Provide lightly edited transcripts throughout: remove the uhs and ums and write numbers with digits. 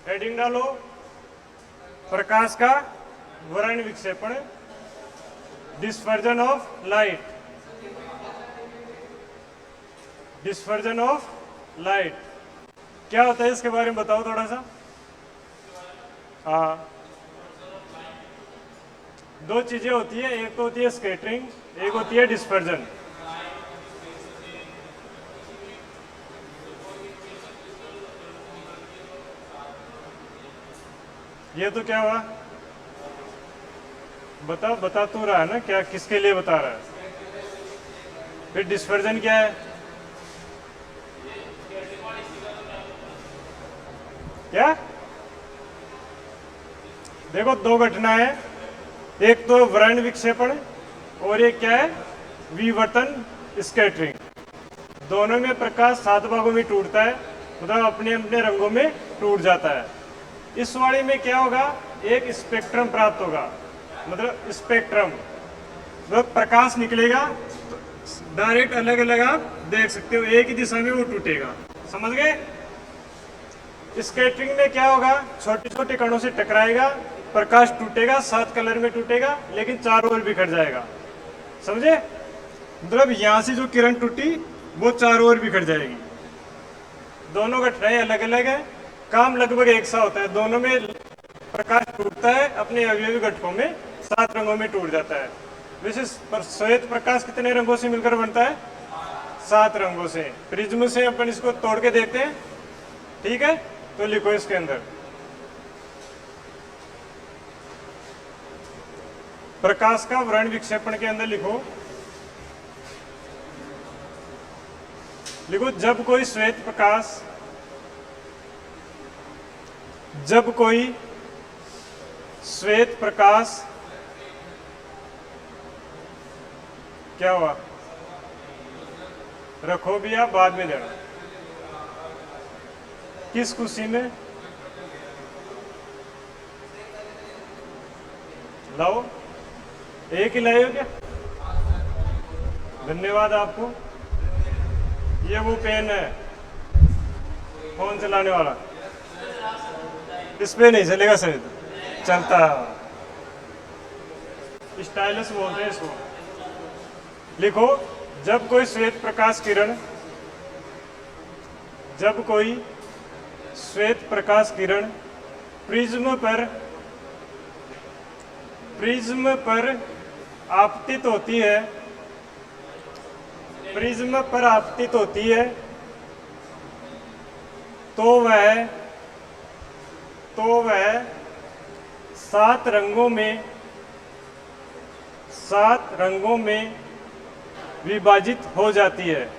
Heading डालो, प्रकाश का वर्ण विक्षेपण, dispersion of light, dispersion of light क्या होता है इसके बारे में बताओ थोड़ा सा। हाँ, दो चीजें होती है, एक तो होती है स्कैटरिंग, एक होती है डिस्पर्जन। ये तो क्या हुआ, बता तू रहा है ना, क्या किसके लिए बता रहा है। फिर डिस्पर्जन क्या है, क्या, देखो दो घटना है, एक तो वर्ण विक्षेपण और एक क्या है, विवर्तन स्कैटरिंग। दोनों में प्रकाश 7 भागों में टूटता है, मतलब अपने अपने रंगों में टूट जाता है। इस वाली में क्या होगा, एक स्पेक्ट्रम प्राप्त होगा, मतलब स्पेक्ट्रम, मतलब प्रकाश निकलेगा तो डायरेक्ट अलग अलग आप देख सकते हो, एक ही दिशा में वो टूटेगा, समझ गए। स्कैटरिंग में क्या होगा, छोटे छोटे कणों से टकराएगा, प्रकाश टूटेगा, 7 कलर में टूटेगा, लेकिन चारों ओर बिखर जाएगा, समझे। मतलब यहां से जो किरण टूटी वो चारों ओर बिखर जाएगी। दोनों घटनाएं अलग अलग है, काम लगभग एक सा होता है, दोनों में प्रकाश टूटता है, अपने अवयवी घटकों में 7 रंगों में टूट जाता है। वैसे श्वेत प्रकाश कितने रंगों से मिलकर बनता है, 7 रंगों से। प्रिज्म से अपन इसको तोड़ के देखते हैं, ठीक है, तो लिखो इसके अंदर प्रकाश का वर्ण विक्षेपण के अंदर लिखो जब कोई श्वेत प्रकाश, जब कोई श्वेत प्रकाश क्या हुआ, रखो भी आप बाद में लेना, किस खुशी में लाओ, एक ही लाए हो क्या, धन्यवाद आपको। ये वो पेन है फोन चलाने वाला, इस पे नहीं चलेगा सही, चलता स्टाइलस बोलते हैं इसको। लिखो, जब कोई श्वेत प्रकाश किरण, जब कोई श्वेत प्रकाश किरण प्रिज्म पर आपतित होती है, प्रिज्म पर आपतित होती है, तो वह 7 रंगों में विभाजित हो जाती है।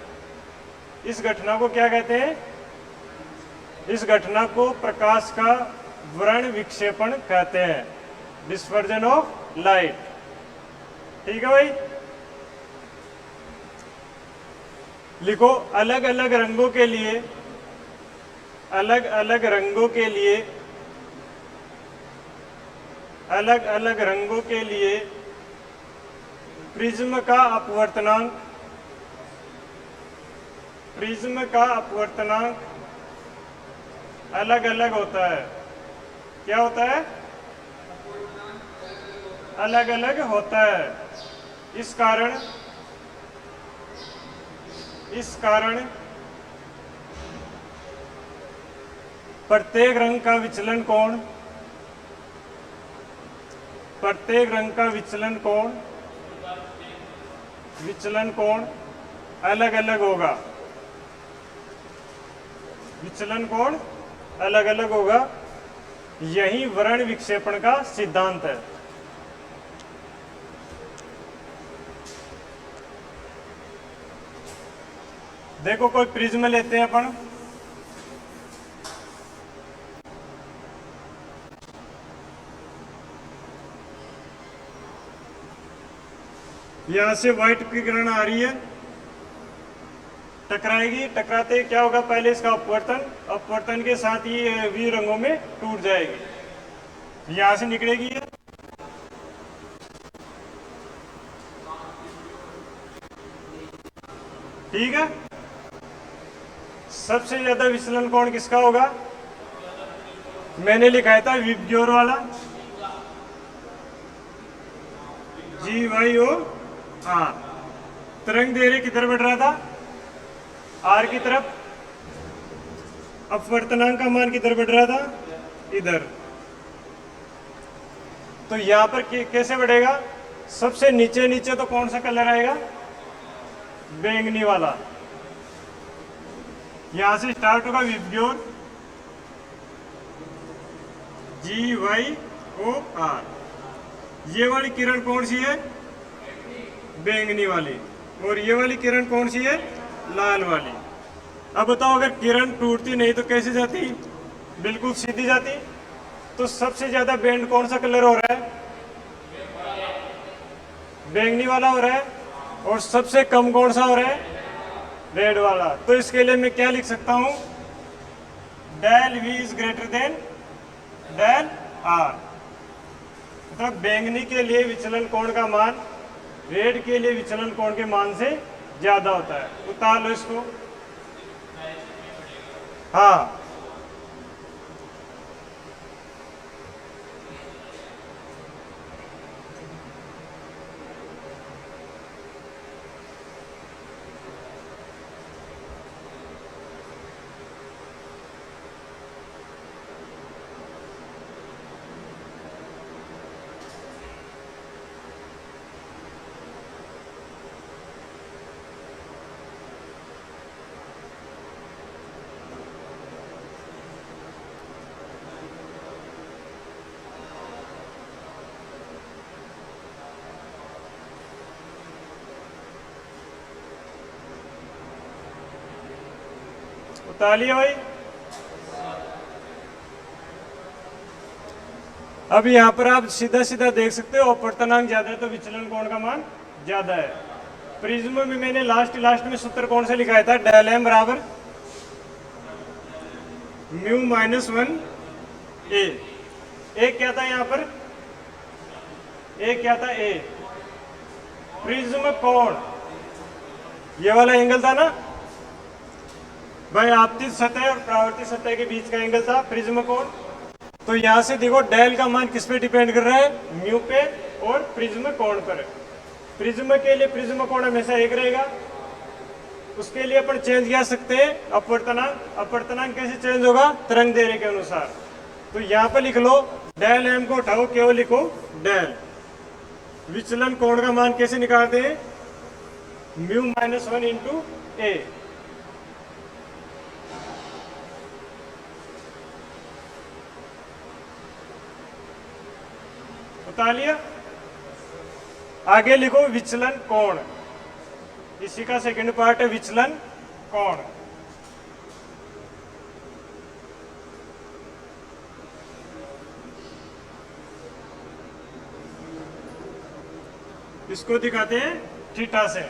इस घटना को क्या कहते हैं, इस घटना को प्रकाश का वर्ण विक्षेपण कहते हैं, डिस्पर्जन ऑफ लाइट, ठीक है भाई। लिखो, अलग अलग रंगों के लिए, अलग अलग रंगों के लिए, अलग अलग रंगों के लिए प्रिज्म का अपवर्तनांक, प्रिज्म का अपवर्तनांक अलग अलग होता है। क्या होता है, अलग अलग होता है। इस कारण प्रत्येक रंग का विचलन कोण, प्रत्येक रंग का विचलन कोण अलग अलग होगा, विचलन कोण अलग अलग होगा। यही वर्ण विक्षेपण का सिद्धांत है। देखो, कोई प्रिज्म लेते हैं अपन, यहां से व्हाइट की किरण आ रही है, टकराएगी, टकराते क्या होगा, पहले इसका अपवर्तन, अपवर्तन के साथ ही वी रंगों में टूट जाएगी, यहां से निकलेगी ये, ठीक है। सबसे ज्यादा विचलन कोण किसका होगा, मैंने लिखा था विबग्योर वाला, GYO आर। तरंग दैर्घ्य किधर बढ़ रहा था? आर की तरफ। अपवर्तनांक का मान किधर बढ़ रहा था? इधर। तो यहां पर कैसे बढ़ेगा? सबसे नीचे नीचे तो कौन सा कलर आएगा? बैंगनी वाला। यहां से स्टार्ट होगा विबग्योर, GYO आर। ये वाली किरण कौन सी है? बैंगनी वाली। और ये वाली किरण कौन सी है? लाल वाली। अब बताओ, अगर किरण टूटती नहीं तो कैसे जाती? बिल्कुल सीधी जाती। तो सबसे ज्यादा बैंड कौन सा कलर हो रहा है? बैंगनी वाला हो रहा है। और सबसे कम कौन सा हो रहा है? रेड वाला। तो इसके लिए मैं क्या लिख सकता हूं? Del V is greater than del R। मतलब बैंगनी के लिए विचलन कोण का मान रेड के लिए विचलन कोण के मान से ज्यादा होता है। उतार लो इसको। हाँ, उतार लिया भाई। अब यहाँ पर आप सीधा सीधा देख सकते हो, अपवर्तनांक ज्यादा है तो विचलन कोण का मान ज्यादा है। प्रिज्म में मैंने लास्ट में सूत्र कौन सा लिखाया था? डेल एम बराबर म्यू माइनस 1 ए। एक क्या था यहाँ पर? एक क्या था? ए। प्रिज्म कोण, ये वाला एंगल था ना भाई, आपतित सतह और परावर्तित सतह के बीच का एंगल था प्रिज्म कोण। तो यहां से देखो डेल का मान किस पे डिपेंड कर रहा है? म्यू पे और प्रिज्म कोण पर। प्रिज्म के लिए प्रिज्म कोण हमेशा एक रहेगा। उसके लिए अपन चेंज कर सकते हैं अपवर्तनांक। अपवर्तनांक कैसे चेंज होगा? तरंग दैर्घ्य के अनुसार। तो यहाँ पर लिख लो डेल एम को उठाओ, केवल लिखो डेल। विचलन कोण का मान कैसे निकालते हैं? म्यू माइनस 1 इंटू ए। बता लिया। आगे लिखो विचलन कोण। इसी का सेकंड पार्ट है विचलन कोण। इसको दिखाते हैं थीटा से।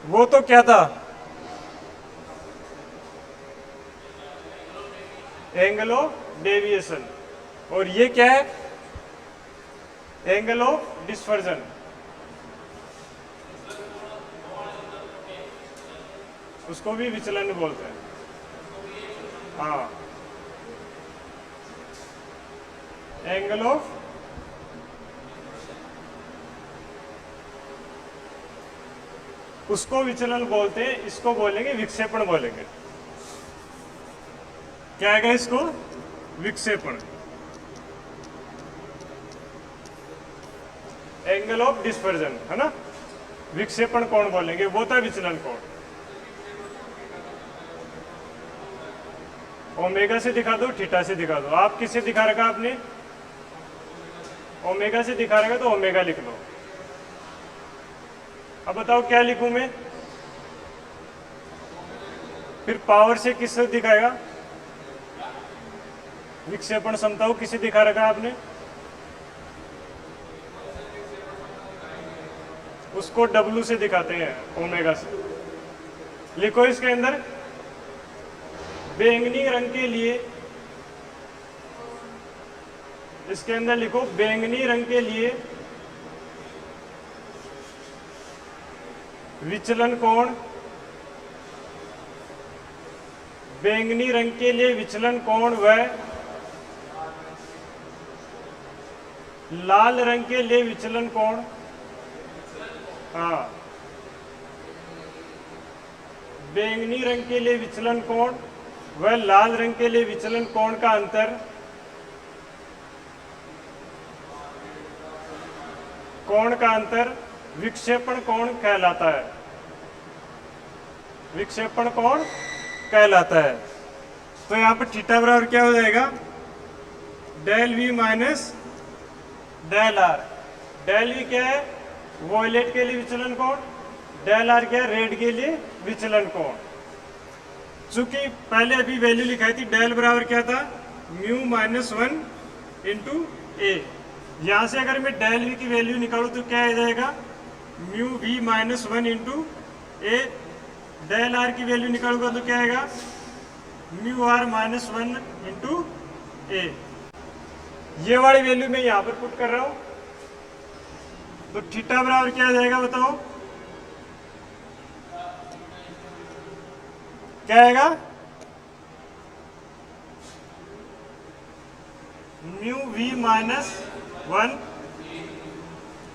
वो तो क्या था? Angle of deviation. और ये क्या है? Angle of dispersion. उसको भी विचलन बोलते हैं। हाँ, एंगल ऑफ उसको विचलन बोलते हैं, इसको बोलेंगे विक्षेपण बोलेंगे। क्या आएगा इसको? विक्षेपण। एंगल ऑफ डिस्पर्जन है ना, विक्षेपण कोण बोलेंगे, वो था विचलन कोण। ओमेगा से दिखा दो, थीटा से दिखा दो। आप किससे दिखा रखा आपने? ओमेगा से दिखा रखा, तो ओमेगा लिख लो। अब बताओ क्या लिखूं मैं? फिर पावर से किससे दिखाएगा? विक्षेपण समताओ किसे दिखा रखा आपने? उसको W से दिखाते हैं, ओमेगा से। लिखो इसके अंदर बैंगनी रंग के लिए, इसके अंदर लिखो बैंगनी रंग के लिए विचलन कोण, बैंगनी रंग के लिए विचलन कोण व लाल रंग के लिए विचलन कोण, हाँ, बैंगनी रंग के लिए विचलन कोण व लाल रंग के लिए विचलन कोण का अंतर कोण का अंतर विक्षेपण कोण कहलाता है। विक्षेपण कोण कहलाता है। तो यहां पर थीटा बराबर क्या हो जाएगा, del V minus del R. Del V क्या है, वॉयलेट के लिए विचलन कोण, डेल आर क्या है, रेड के लिए विचलन कोण। चूंकि पहले अभी वैल्यू लिखाई थी, डेल बराबर क्या था, म्यू माइनस 1 इंटू ए। यहां से अगर मैं डेल वी की वैल्यू निकालूं तो क्या आ जाएगा, mu V minus 1 into A. Del R की वैल्यू निकालूंगा तो क्या आएगा, mu R minus 1 into A. ये वाली वैल्यू मैं यहां पर पुट कर रहा हूं, तो थीटा बराबर क्या आ जाएगा बताओ, क्या आएगा, mu V minus 1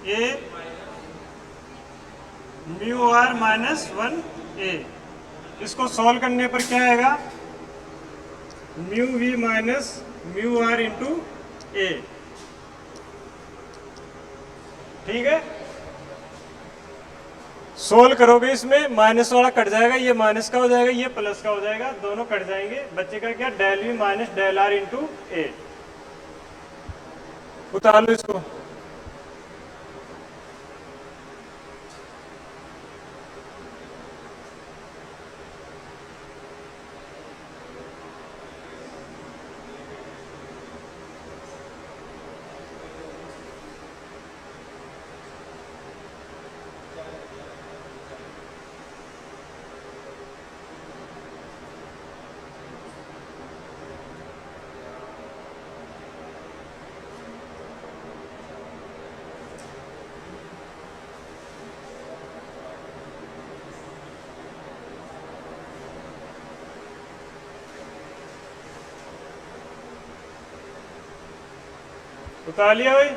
A mu R minus 1 A. इसको सॉल्व करने पर क्या आएगा, mu V minus mu R into A. ठीक है, सोल्व करोगे इसमें माइनस वाला कट जाएगा, ये माइनस का हो जाएगा, ये प्लस का हो जाएगा, दोनों कट जाएंगे, बचेगा क्या, del V minus del R into A. उतार लो इसको। उतार लिया भाई।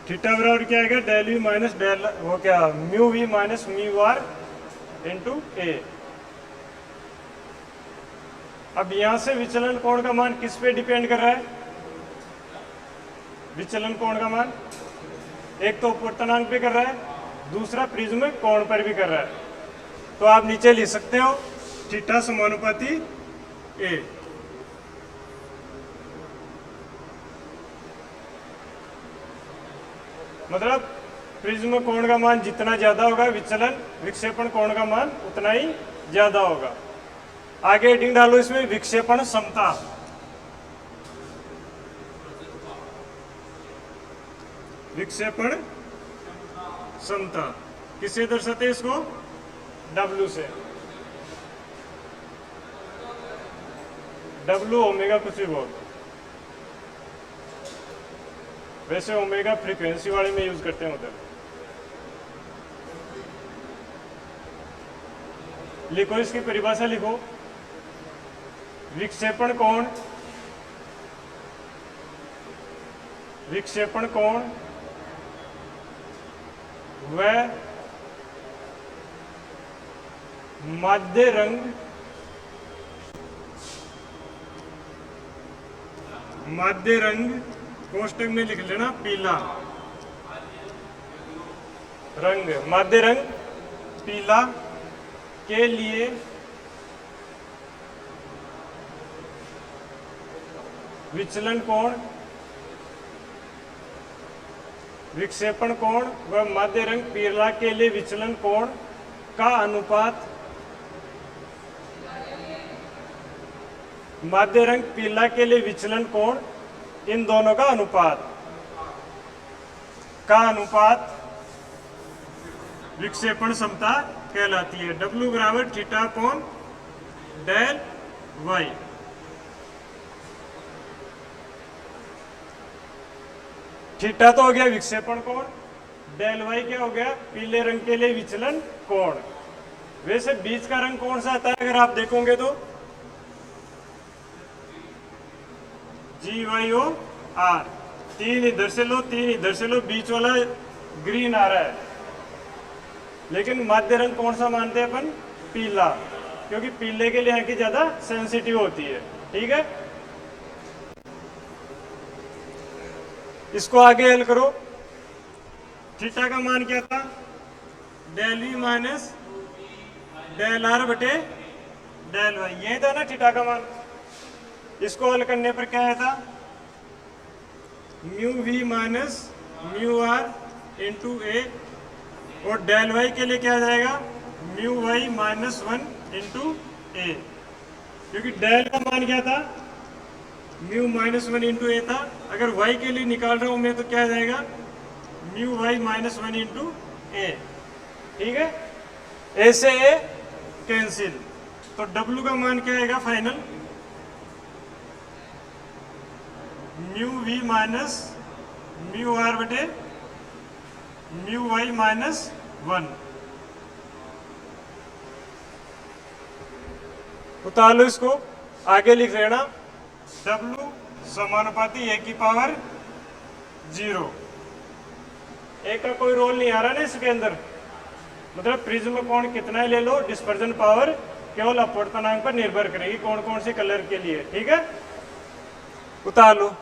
थीटा बराबर क्या आएगा, डेल वी माइनस डेल वो क्या, mu V minus mu R into A. अब यहां से विचलन कोण का मान किस पे डिपेंड कर रहा है, विचलन कोण का मान एक तो अपवर्तनांक पे कर रहा है, दूसरा प्रिज्म कोण पर भी कर रहा है। तो आप नीचे लिख सकते हो थीटा समानुपाती ए। मतलब प्रिज्म कोण का मान जितना ज्यादा होगा, विचलन विक्षेपण कोण का मान उतना ही ज्यादा होगा। आगे हेडिंग डालो इसमें, विक्षेपण समता। विक्षेपण समता किससे दर्शाते हैं इसको, W से। W ओमेगा कुछ भी बोल, वैसे ओमेगा फ्रीक्वेंसी वाले में यूज करते हैं उधर। लिखो इसकी परिभाषा लिखो, विक्षेपण कोण, विक्षेपण कोण व माध्य रंग, माध्य रंग कोष्टक में लिख लेना पीला रंग, माध्य रंग पीला के लिए विचलन कोण, विक्षेपण कोण व माध्य रंग पीला के लिए विचलन कोण का अनुपात, माध्य रंग पीला के लिए विचलन कोण इन दोनों का अनुपात विक्षेपण क्षमता कहलाती है। W बराबर theta upon del y. Theta तो हो गया विक्षेपण कोण, डेल वाई क्या हो गया, पीले रंग के लिए विचलन कोण। वैसे बीच का रंग कौन सा आता है अगर आप देखोगे तो GYOR, तीन इधर से लो तीन इधर से लो, बीच वाला ग्रीन आ रहा है, लेकिन मध्य रंग कौन सा मानते हैं अपन, पीला, क्योंकि पीले के लिए यहाँ की ज्यादा सेंसिटिव होती है। ठीक है, इसको आगे हल करो। थीटा का मान क्या था, del V minus del R बटे डेल वाई, यही था ना थीटा का मान। इसको हल करने पर क्या है था, mu V minus mu R into A, और डेल वाई के लिए क्या आ जाएगा, mu Y minus 1 into A, क्योंकि डेल का मान क्या था, म्यू माइनस 1 इंटू ए था। अगर वाई के लिए निकाल रहा हूं मैं तो क्या आ जाएगा, mu Y minus 1 into A. ठीक है, ए से ए कैंसिल, तो डब्ल्यू का मान क्या आएगा final, mu V minus mu R बटे म्यू वाई माइनस 1। उतार लो इसको, आगे लिख लेना W समानुपाती ए की पावर 0। ए का कोई रोल नहीं आ रहा ना इसके अंदर, मतलब प्रिज्म कोण कितना ले लो, डिस्पर्जन पावर केवल अपवर्तनांक पर निर्भर करेगी कौन कौन से कलर के लिए। ठीक है, उतार लो।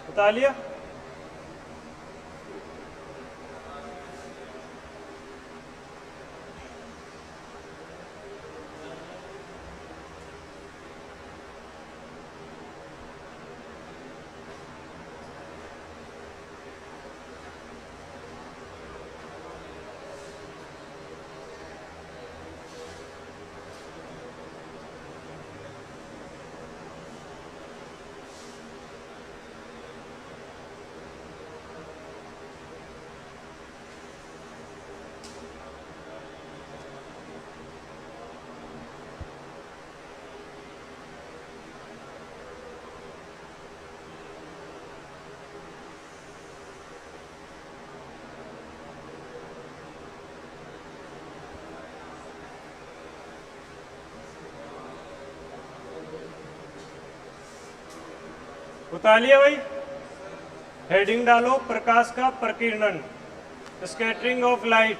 बता लिया, बता लिया भाई। हेडिंग डालो, प्रकाश का प्रकीर्णन, स्कैटरिंग ऑफ लाइट।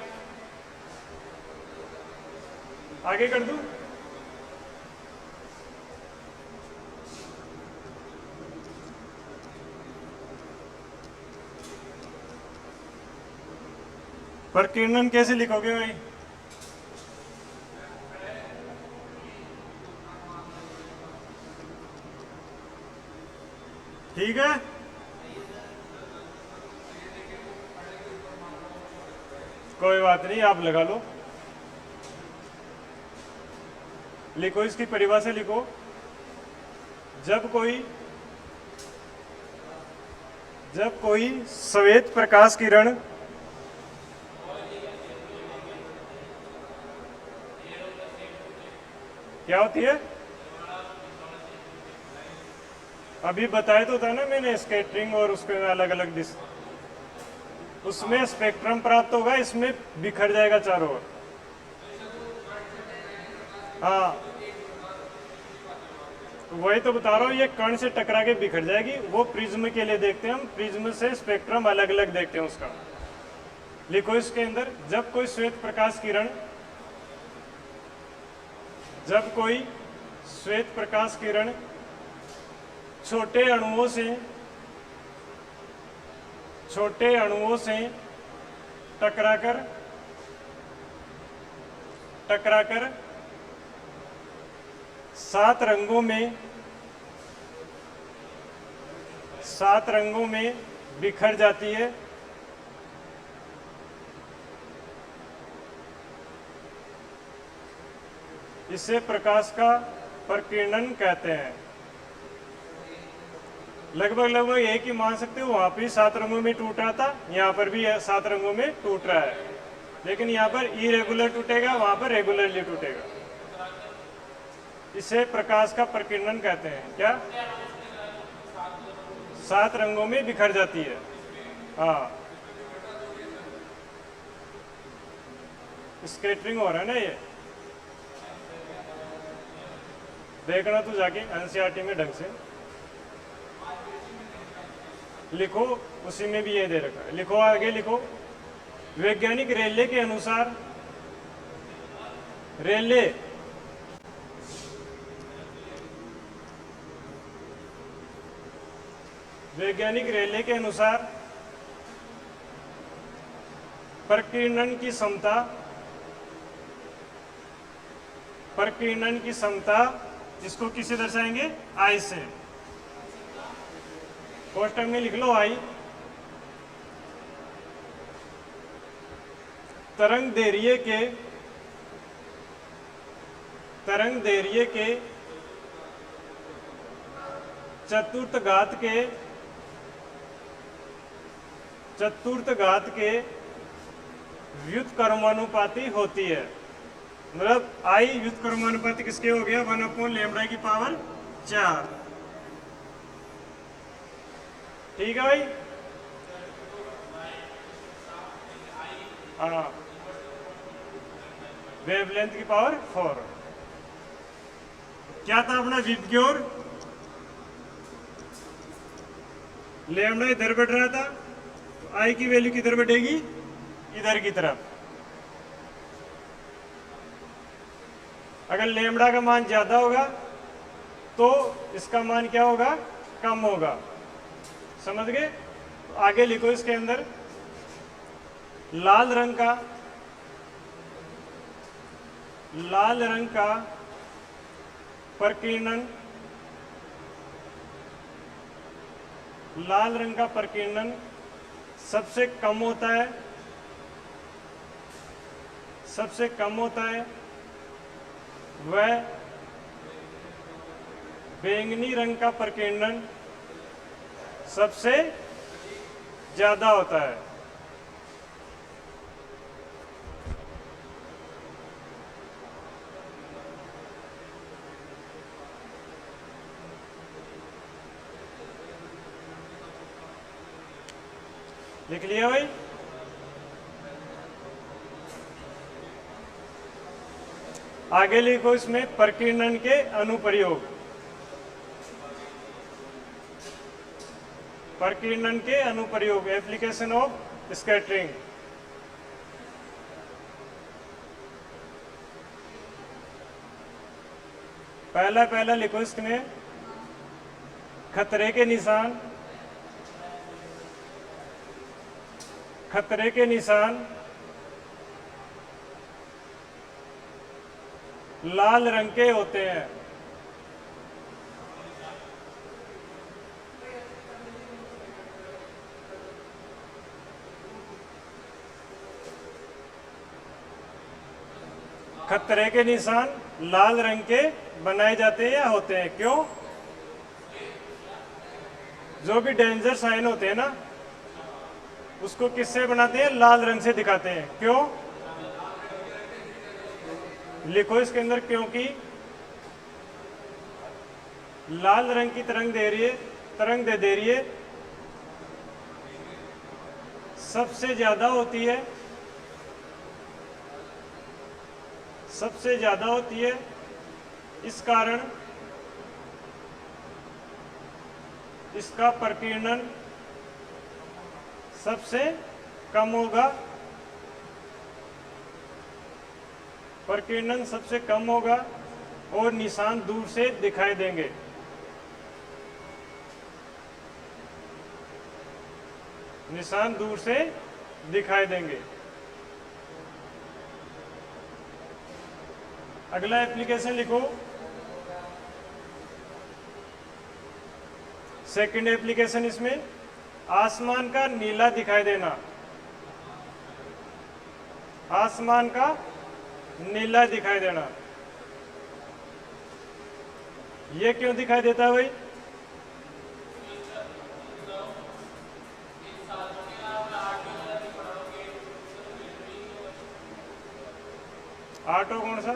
आगे कर दूं, प्रकीर्णन कैसे लिखोगे भाई, ठीक है, कोई बात नहीं, आप लगा लो, लिखो इसकी परिभाषा लिखो। जब कोई श्वेत प्रकाश किरण क्या होती है, अभी बताया तो था ना मैंने, स्कैटरिंग और उसके अलग अलग दिश, उसमें स्पेक्ट्रम प्राप्त होगा, इसमें बिखर जाएगा चारों ओर। हाँ, तो वही तो बता रहा हूँ, ये कण से टकरा के बिखर जाएगी। वो प्रिज्म के लिए देखते हैं हम, प्रिज्म से स्पेक्ट्रम अलग अलग देखते हैं उसका। लिखो इसके अंदर, जब कोई श्वेत प्रकाश किरण छोटे अणुओं से छोटे अणुओं से टकराकर 7 रंगों में बिखर जाती है। इसे प्रकाश का प्रकीर्णन कहते हैं। लगभग एक ही मान सकते हो, वहां पे 7 रंगों में टूट रहा था, यहाँ पर भी 7 रंगों में टूट रहा है, लेकिन यहाँ पर इरेगुलर टूटेगा, वहां पर रेगुलरली टूटेगा। इसे प्रकाश का प्रकीर्णन कहते हैं। क्या? 7 रंगों में बिखर जाती है। हाँ, स्कैटरिंग हो रहा है ना, ये देखना तू जाके एनसीईआरटी में ढंग से लिखो, उसी में भी ये दे रखा है। लिखो, आगे लिखो। वैज्ञानिक रेले के अनुसार, वैज्ञानिक रेले के अनुसार प्रकीर्णन की क्षमता इसको किसे दर्शाएंगे? आई से। कोष्टक में लिख लो आई। तरंग दैर्घ्य के चतुर्थ घात के व्युत्क्रमानुपाती होती है। मतलब आई व्युत्क्रमानुपाती किसके हो गया? 1/λ की पावर 4। ठीक है भाई? हाँ, वेवलेंथ की पावर 4। क्या था अपना विबग्योर? लैम्डा इधर बढ़ रहा था, तो आई की वैल्यू किधर बढ़ेगी? इधर की तरफ। अगर लैम्डा का मान ज्यादा होगा तो इसका मान क्या होगा? कम होगा। समझ गए? आगे लिखो, इसके अंदर लाल रंग का प्रकीर्णन सबसे कम होता है। वह बैंगनी रंग का प्रकीर्णन सबसे ज्यादा होता है। लिख लिया भाई? आगे लिखो इसमें प्रकीर्णन के अनुप्रयोग। Application of scattering. पहला लिखो इसमें खतरे के निशान लाल रंग के होते हैं। खतरे के निशान लाल रंग के बनाए जाते हैं या होते हैं। क्यों? जो भी डेंजर साइन होते हैं ना, उसको किससे बनाते हैं? लाल रंग से दिखाते हैं। क्यों? लिखो इसके अंदर, क्योंकि लाल रंग की तरंग दैर्घ्य सबसे ज्यादा होती है। इस कारण इसका प्रकीर्णन सबसे कम होगा और निशान दूर से दिखाई देंगे। निशान दूर से दिखाई देंगे। अगला एप्लीकेशन लिखो। सेकंड एप्लीकेशन इसमें आसमान का नीला दिखाई देना। आसमान का नीला दिखाई देना। ये क्यों दिखाई देता है भाई? आटो कौन सा?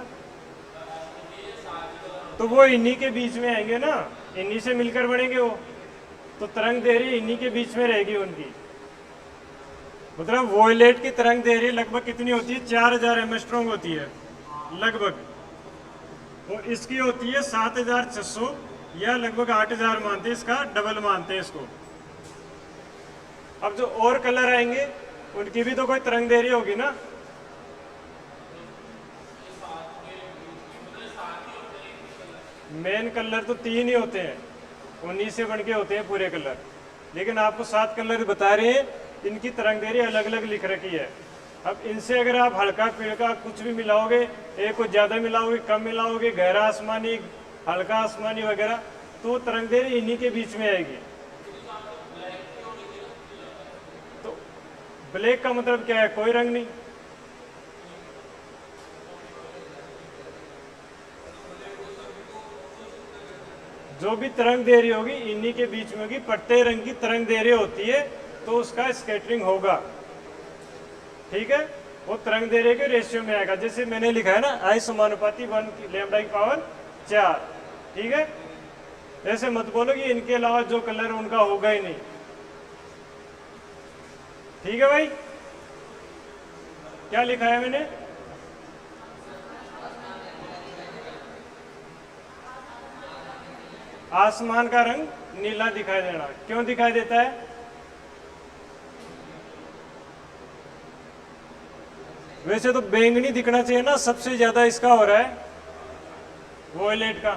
तो वो इन्हीं के बीच में आएंगे ना, इन्हीं से मिलकर बढ़ेंगे वो। तो तरंग देरी इन्हीं के बीच में रहेगी उनकी। मतलब वॉयलेट की तरंग देरी लगभग कितनी होती है? 4000 एमस्ट्रॉन्ग होती है लगभग। और इसकी होती है 7600 या लगभग 8000 मानते हैं, इसका डबल मानते हैं इसको। अब जो और कलर आएंगे उनकी भी तो कोई तरंग देरी होगी ना। मेन कलर तो 3 ही होते हैं, उन्हीं से बन के होते हैं पूरे कलर। लेकिन आपको 7 कलर बता रहे हैं, इनकी तरंग देरी अलग अलग लिख रखी है। अब इनसे अगर आप हल्का फिल्का कुछ भी मिलाओगे, एक को ज़्यादा मिलाओगे, कम मिलाओगे, गहरा आसमानी, हल्का आसमानी वगैरह, तो तरंग देरी इन्हीं के बीच में आएगी। तो ब्लैक का मतलब क्या है? कोई रंग नहीं। जो भी तरंग देरी होगी इन्हीं के बीच में होगी। प्रत्येक रंग की तरंग देरी होती है तो उसका स्कैटरिंग होगा। ठीक है, वो तरंग देरी के रेशियो में आएगा। जैसे मैंने लिखा है ना, I समानुपाती 1 लैम्डा की पावर 4। ठीक है, ऐसे मत बोलो कि इनके अलावा जो कलर उनका होगा ही नहीं। ठीक है भाई, क्या लिखा है मैंने? आसमान का रंग नीला दिखाई देना। क्यों दिखाई देता है? वैसे तो बैंगनी दिखना चाहिए ना, सबसे ज्यादा इसका हो रहा है वॉयलेट का।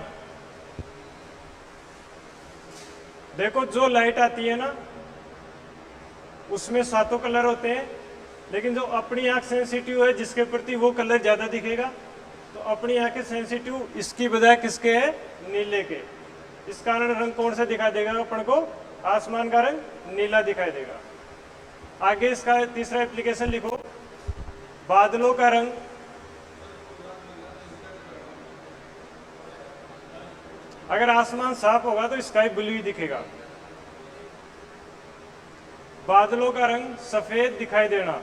देखो जो लाइट आती है ना उसमें 7 कलर होते हैं, लेकिन जो अपनी आंख सेंसिटिव है जिसके प्रति वो कलर ज्यादा दिखेगा। तो अपनी आंखें सेंसिटिव इसकी बजाय किसके है? नीले के। इस कारण रंग कौन सा दिखाई देगा अपन को? आसमान का रंग नीला दिखाई देगा। आगे इसका तीसरा एप्लीकेशन लिखो। बादलों का रंग, अगर आसमान साफ होगा तो स्काई ब्लू ही दिखेगा। बादलों का रंग सफेद दिखाई देना।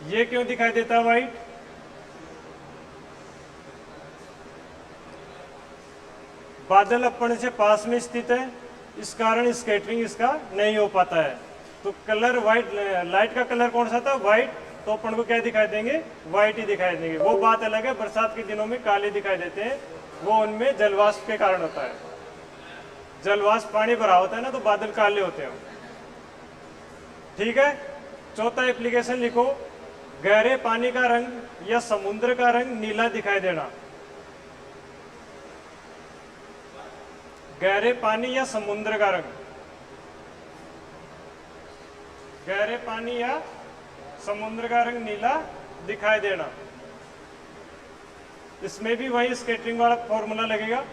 ये क्यों दिखाई देता है व्हाइट? बादल अपने से पास में स्थित है, इस कारण स्कैटरिंग इसका नहीं हो पाता है। तो कलर व्हाइट, लाइट का कलर कौन सा था? व्हाइट। तो अपन को क्या दिखाई देंगे? व्हाइट ही दिखाई देंगे। वो बात अलग है, बरसात के दिनों में काले दिखाई देते हैं, वो उनमें जलवाष्प के कारण होता है। जलवाष्प पानी भरा होता है ना, तो बादल काले होते हैं। ठीक है, चौथा एप्लीकेशन लिखो। गहरे पानी का रंग या समुद्र का रंग नीला दिखाई देना। गहरे पानी या समुद्र का रंग, गहरे पानी या समुद्र का रंग नीला दिखाई देना। इसमें भी वही स्कैटरिंग वाला फॉर्मूला लगेगा।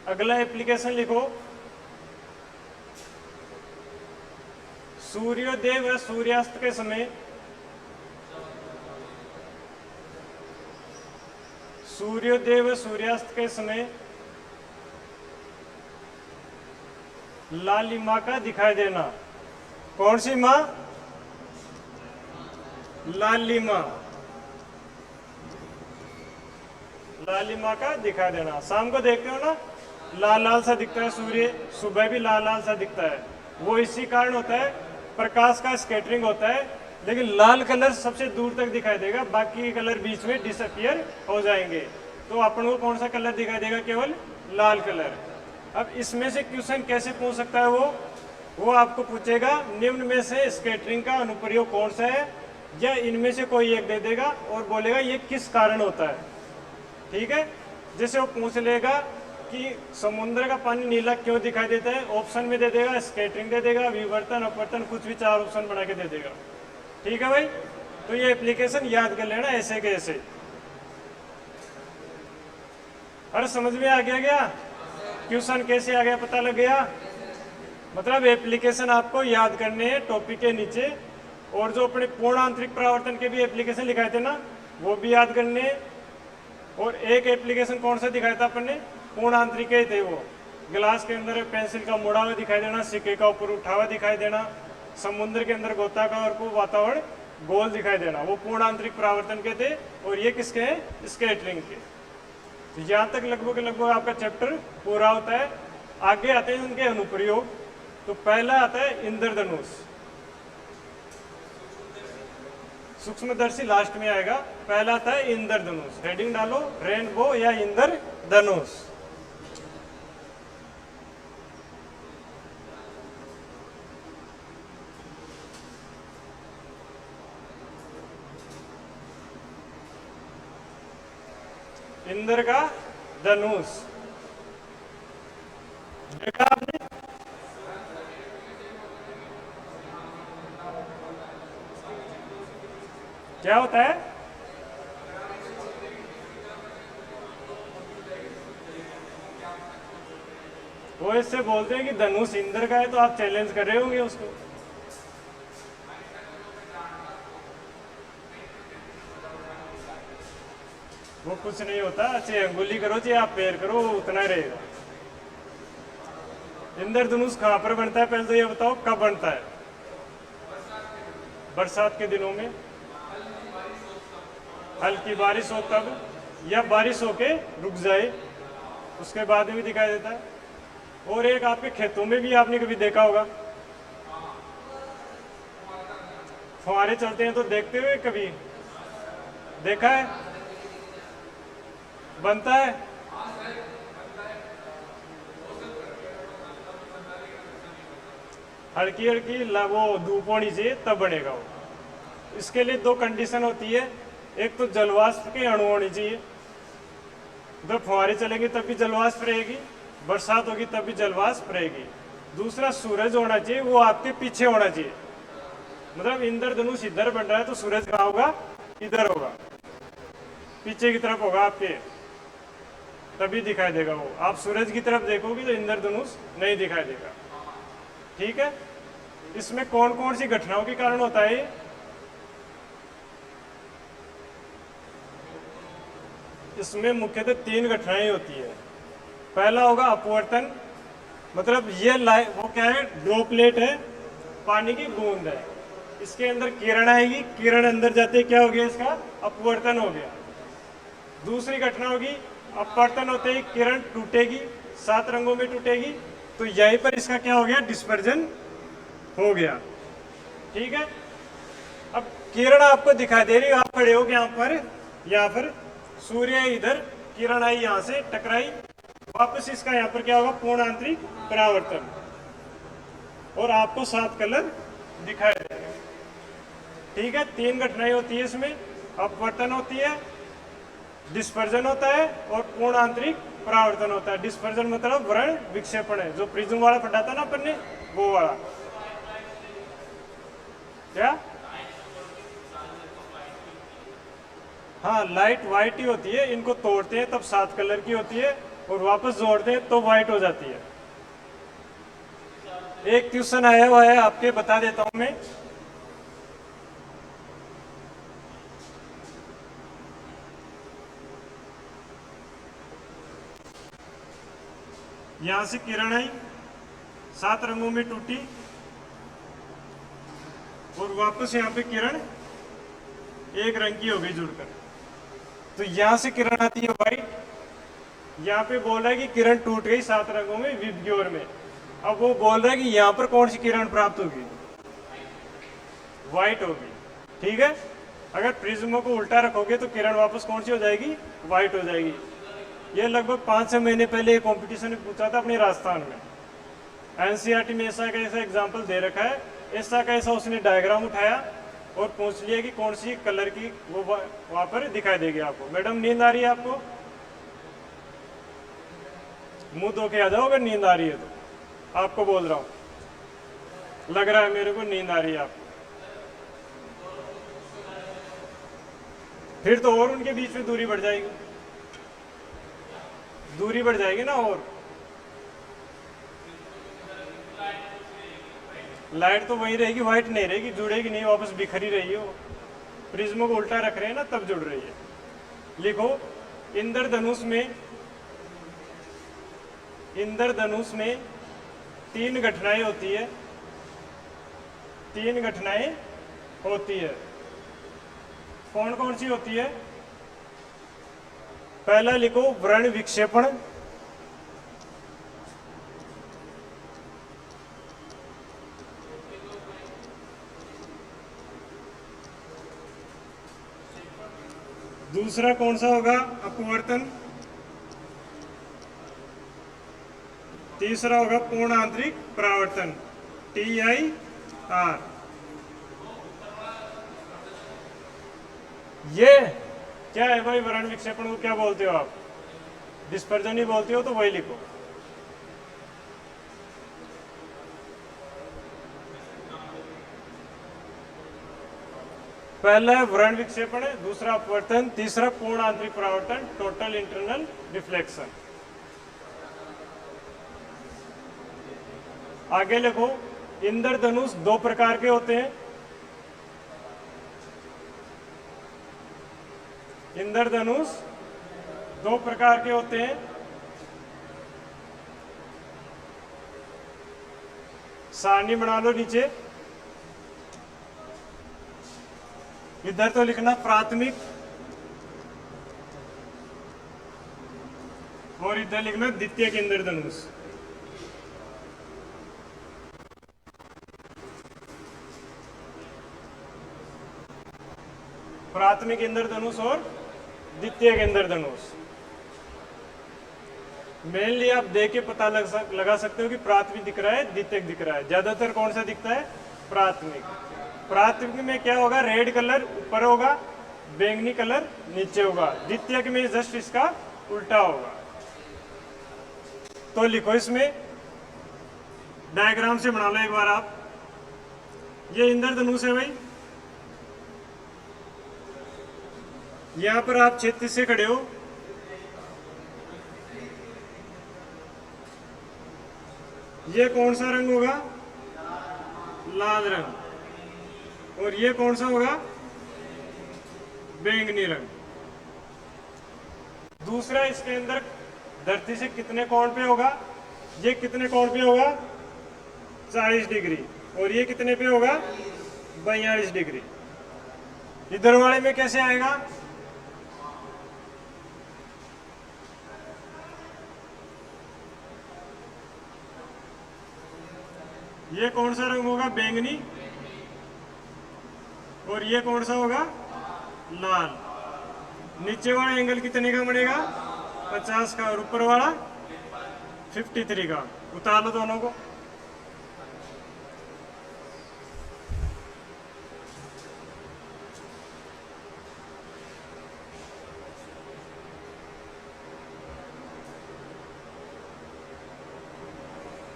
अगला एप्लीकेशन लिखो। सूर्योदय व सूर्यास्त के समय, सूर्योदय व सूर्यास्त के समय लालिमा का दिखाई देना। कौन सी माँ? लालिमा। लालिमा का दिखाई देना। शाम को देखते हो ना, लाल लाल सा दिखता है सूर्य, सुबह भी लाल लाल सा दिखता है। वो इसी कारण होता है, प्रकाश का स्कैटरिंग होता है। लेकिन लाल कलर सबसे दूर तक दिखाई देगा, बाकी कलर बीच में डिसअपियर हो जाएंगे। तो अपन को कौन सा कलर दिखाई देगा? केवल लाल कलर। अब इसमें से क्वेश्चन कैसे पूछ सकता है वो आपको पूछेगा, निम्न में से स्कैटरिंग का अनुप्रयोग कौन सा है? या इनमें से कोई एक दे देगा और बोलेगा ये किस कारण होता है। ठीक है, जैसे वो पूछ लेगा कि समुद्र का पानी नीला क्यों दिखाई देता है, ऑप्शन में दे देगा, स्कैटरिंग दे देगा, विवर्तन, अपवर्तन, कुछ भी 4 ऑप्शन बना के दे देगा। ठीक है भाई, तो ये एप्लीकेशन याद कर लेना ऐसे के ऐसे। अरे समझ में आ गया क्वेश्चन कैसे आ गया, पता लग गया। मतलब एप्लीकेशन आपको याद करने हैं टॉपिक के नीचे, और जो अपने पूर्ण आंतरिक परावर्तन के भी एप्लीकेशन लिखाए थे ना, वो भी याद करने हैं। और एक एप्लीकेशन कौन सा दिखाया था अपन ने, पूर्ण आंतरिक ही थे वो। गिलास के अंदर पेंसिल का मुड़ा हुआ दिखाई देना, सिक्के का ऊपर उठा हुआ दिखाई देना, समुद्र के अंदर गोताकार को वातावरण गोल दिखाई देना, वो पूर्ण आंतरिक परावर्तन के थे। और ये किसके हैं, स्कैटरिंग के। तो यहाँ तक लगभग आपका चैप्टर पूरा होता है। आगे आते हैं उनके अनुप्रयोग। तो पहला आता है इंद्रधनुष, सूक्ष्मदर्शी लास्ट में आएगा। पहला आता है इंद्रधनुष, हेडिंग डालो रेनबो या इंद्रधनुष। इंद्र का धनुष देखा आपने, क्या होता है? वो इससे बोलते हैं कि धनुष इंद्र का है, तो आप चैलेंज कर रहे होंगे उसको। वो कुछ नहीं होता, चाहे अंगुली करो चाहे आप पैर करो, उतना ही रहेगा। इंद्रधनुष कहाँ पर बनता है, पहले तो ये बताओ कब बनता है? बरसात के दिनों में, हल्की बारिश हो तब, या बारिश होके रुक जाए उसके बाद भी दिखाई देता है। और एक आपके खेतों में भी आपने कभी देखा होगा, फुहारे चलते हैं तो देखते हुए कभी देखा है, बनता है। हल्की हल्की वो धूप होनी चाहिए तब बनेगा वो। इसके लिए 2 कंडीशन होती है, एक तो जलवाष्प के अणु होनी चाहिए, जब फुहारे चलेंगे तब भी जलवाष्प रहेगी, बरसात होगी तब भी जलवाष्प रहेगी। दूसरा सूरज होना चाहिए, वो आपके पीछे होना चाहिए। मतलब इंद्रधनुष इधर बन रहा है तो सूरज कहाँ होगा, इधर होगा, पीछे की तरफ होगा आपके, तभी दिखाई देगा वो। आप सूरज की तरफ देखोगे तो इंद्रधनुष नहीं दिखाई देगा। ठीक है, इसमें कौन कौन सी घटनाओं के कारण होता है? इसमें मुख्यतः 3 घटनाएं होती है। पहला होगा अपवर्तन, मतलब ये वो क्या है, ड्रॉपलेट है, पानी की बूंद है, इसके अंदर किरण आएगी, किरण अंदर जाते क्या हो गया, इसका अपवर्तन हो गया। दूसरी घटना होगी अपवर्तन होते ही किरण टूटेगी, 7 रंगों में टूटेगी, तो यहीं पर इसका क्या हो गया, डिस्पर्जन हो गया। ठीक है, अब किरण आपको दिखाई दे रही है, आप खड़े हो यहाँ पर सूर्य है, इधर किरण आई, यहाँ से टकराई, वापस इसका यहाँ पर क्या होगा, पूर्ण आंतरिक परावर्तन, और आपको 7 कलर दिखाई देगा। ठीक है, 3 घटनाएं होती है इसमें, अपवर्तन होती है, डिस्पर्जन होता है, और पूर्ण आंतरिक परावर्तन होता है। डिस्पर्जन मतलब वर्ण विक्षेपण है, जो प्रिज्म वाला पढ़ा था ना अपन ने, वो वाला। क्या? हाँ, लाइट वाइट ही होती है, इनको तोड़ते हैं तब 7 कलर की होती है, और वापस जोड़ते हैं तो वाइट हो जाती है। एक क्वेश्चन आया हुआ है आपके, बता देता हूं मैं। यहां से किरण आई, 7 रंगों में टूटी, और वापस यहाँ पे किरण एक रंग की हो गई जुड़कर। तो यहां से किरण आती है व्हाइट, यहाँ पे बोल रहा है कि किरण टूट गई 7 रंगों में विप की ओर में। अब वो बोल रहा है कि यहाँ पर कौन सी किरण प्राप्त होगी, व्हाइट होगी। ठीक है, अगर प्रिज्म को उल्टा रखोगे तो किरण वापस कौन सी हो जाएगी, व्हाइट हो जाएगी। ये लगभग 5-6 महीने पहले एक कॉम्पिटिशन में पूछा था अपने राजस्थान में। एनसीईआरटी में ऐसा का ऐसा एग्जाम्पल दे रखा है, ऐसा का ऐसा उसने डायग्राम उठाया, और पूछ लिया कि कौन सी कलर की, वो वहां पर दिखाई देगी आपको। मैडम नींद आ रही है आपको? मुंह धो के आ जाओ अगर नींद आ रही है तो। आपको बोल रहा हूं, लग रहा है मेरे को नींद आ रही है आपको। फिर तो और उनके बीच में दूरी बढ़ जाएगी, दूरी बढ़ जाएगी ना। और लाइट तो वही रहेगी, व्हाइट नहीं रहेगी, जुड़ेगी नहीं, वापस बिखरी रही है वो। प्रिज्म को उल्टा रख रहे हैं ना, तब जुड़ रही है। लिखो, इंद्रधनुष में 3 घटनाएं होती है, 3 घटनाएं होती है। कौन कौन सी होती है? पहला लिखो व्रण विक्षेपण, दूसरा कौन सा होगा? अपवर्तन, तीसरा होगा पूर्ण आंतरिक परावर्तन, TIR। ये क्या है भाई? वर्ण विक्षेपण को क्या बोलते हो आप? डिस्पर्जन ही बोलते हो, तो वही लिखो। पहला है वर्ण विक्षेपण, दूसरा अपवर्तन, तीसरा पूर्ण आंतरिक परावर्तन, टोटल इंटरनल रिफ्लेक्शन। आगे लिखो, इंद्रधनुष 2 प्रकार के होते हैं। इंद्रधनुष 2 प्रकार के होते हैं। सारणी बना लो नीचे। इधर तो लिखना प्राथमिक, और इधर लिखना द्वितीयक इंद्रधनुष। प्राथमिक इंद्रधनुष और द्वितीयक इंद्रधनुष। मेनली आप देख के पता लगा सकते हो कि प्राथमिक दिख रहा है, द्वितीयक दिख रहा है। ज्यादातर कौन सा दिखता है? प्राथमिक। प्राथमिक में क्या होगा? रेड कलर ऊपर होगा, बैंगनी कलर नीचे होगा। द्वितीयक में जस्ट इसका उल्टा होगा। तो लिखो, इसमें डायग्राम से बना लो एक बार आप। ये इंद्रधनुष है भाई, यहां पर आप क्षितिज से खड़े हो। ये कौन सा रंग होगा? लाल रंग। और ये कौन सा होगा? बैंगनी रंग। दूसरा, इसके अंदर धरती से कितने कोण पे होगा? ये कितने कोण पे होगा? 40 डिग्री। और ये कितने पे होगा? 42 डिग्री। इधर वाले में कैसे आएगा? ये कौन सा रंग होगा? बैंगनी। और ये कौन सा होगा? लाल। नीचे वाला एंगल कितने का बनेगा? 50 का। और ऊपर वाला 53 का। उतार लो दोनों को।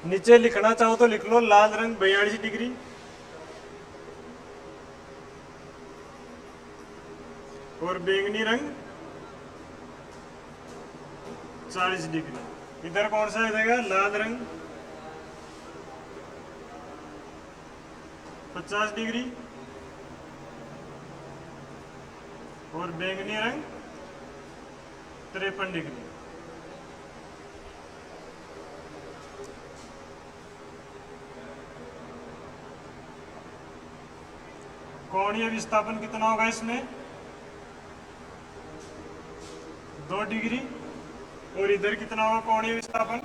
नीचे लिखना चाहो तो लिख लो, लाल रंग 42 डिग्री, और बैंगनी रंग 40 डिग्री। इधर कौन सा आ जाएगा? लाल रंग 50 डिग्री, और बैंगनी रंग 53 डिग्री। कोणीय विस्थापन कितना होगा इसमें? 2 डिग्री। और इधर कितना होगा कोणीय विस्थापन?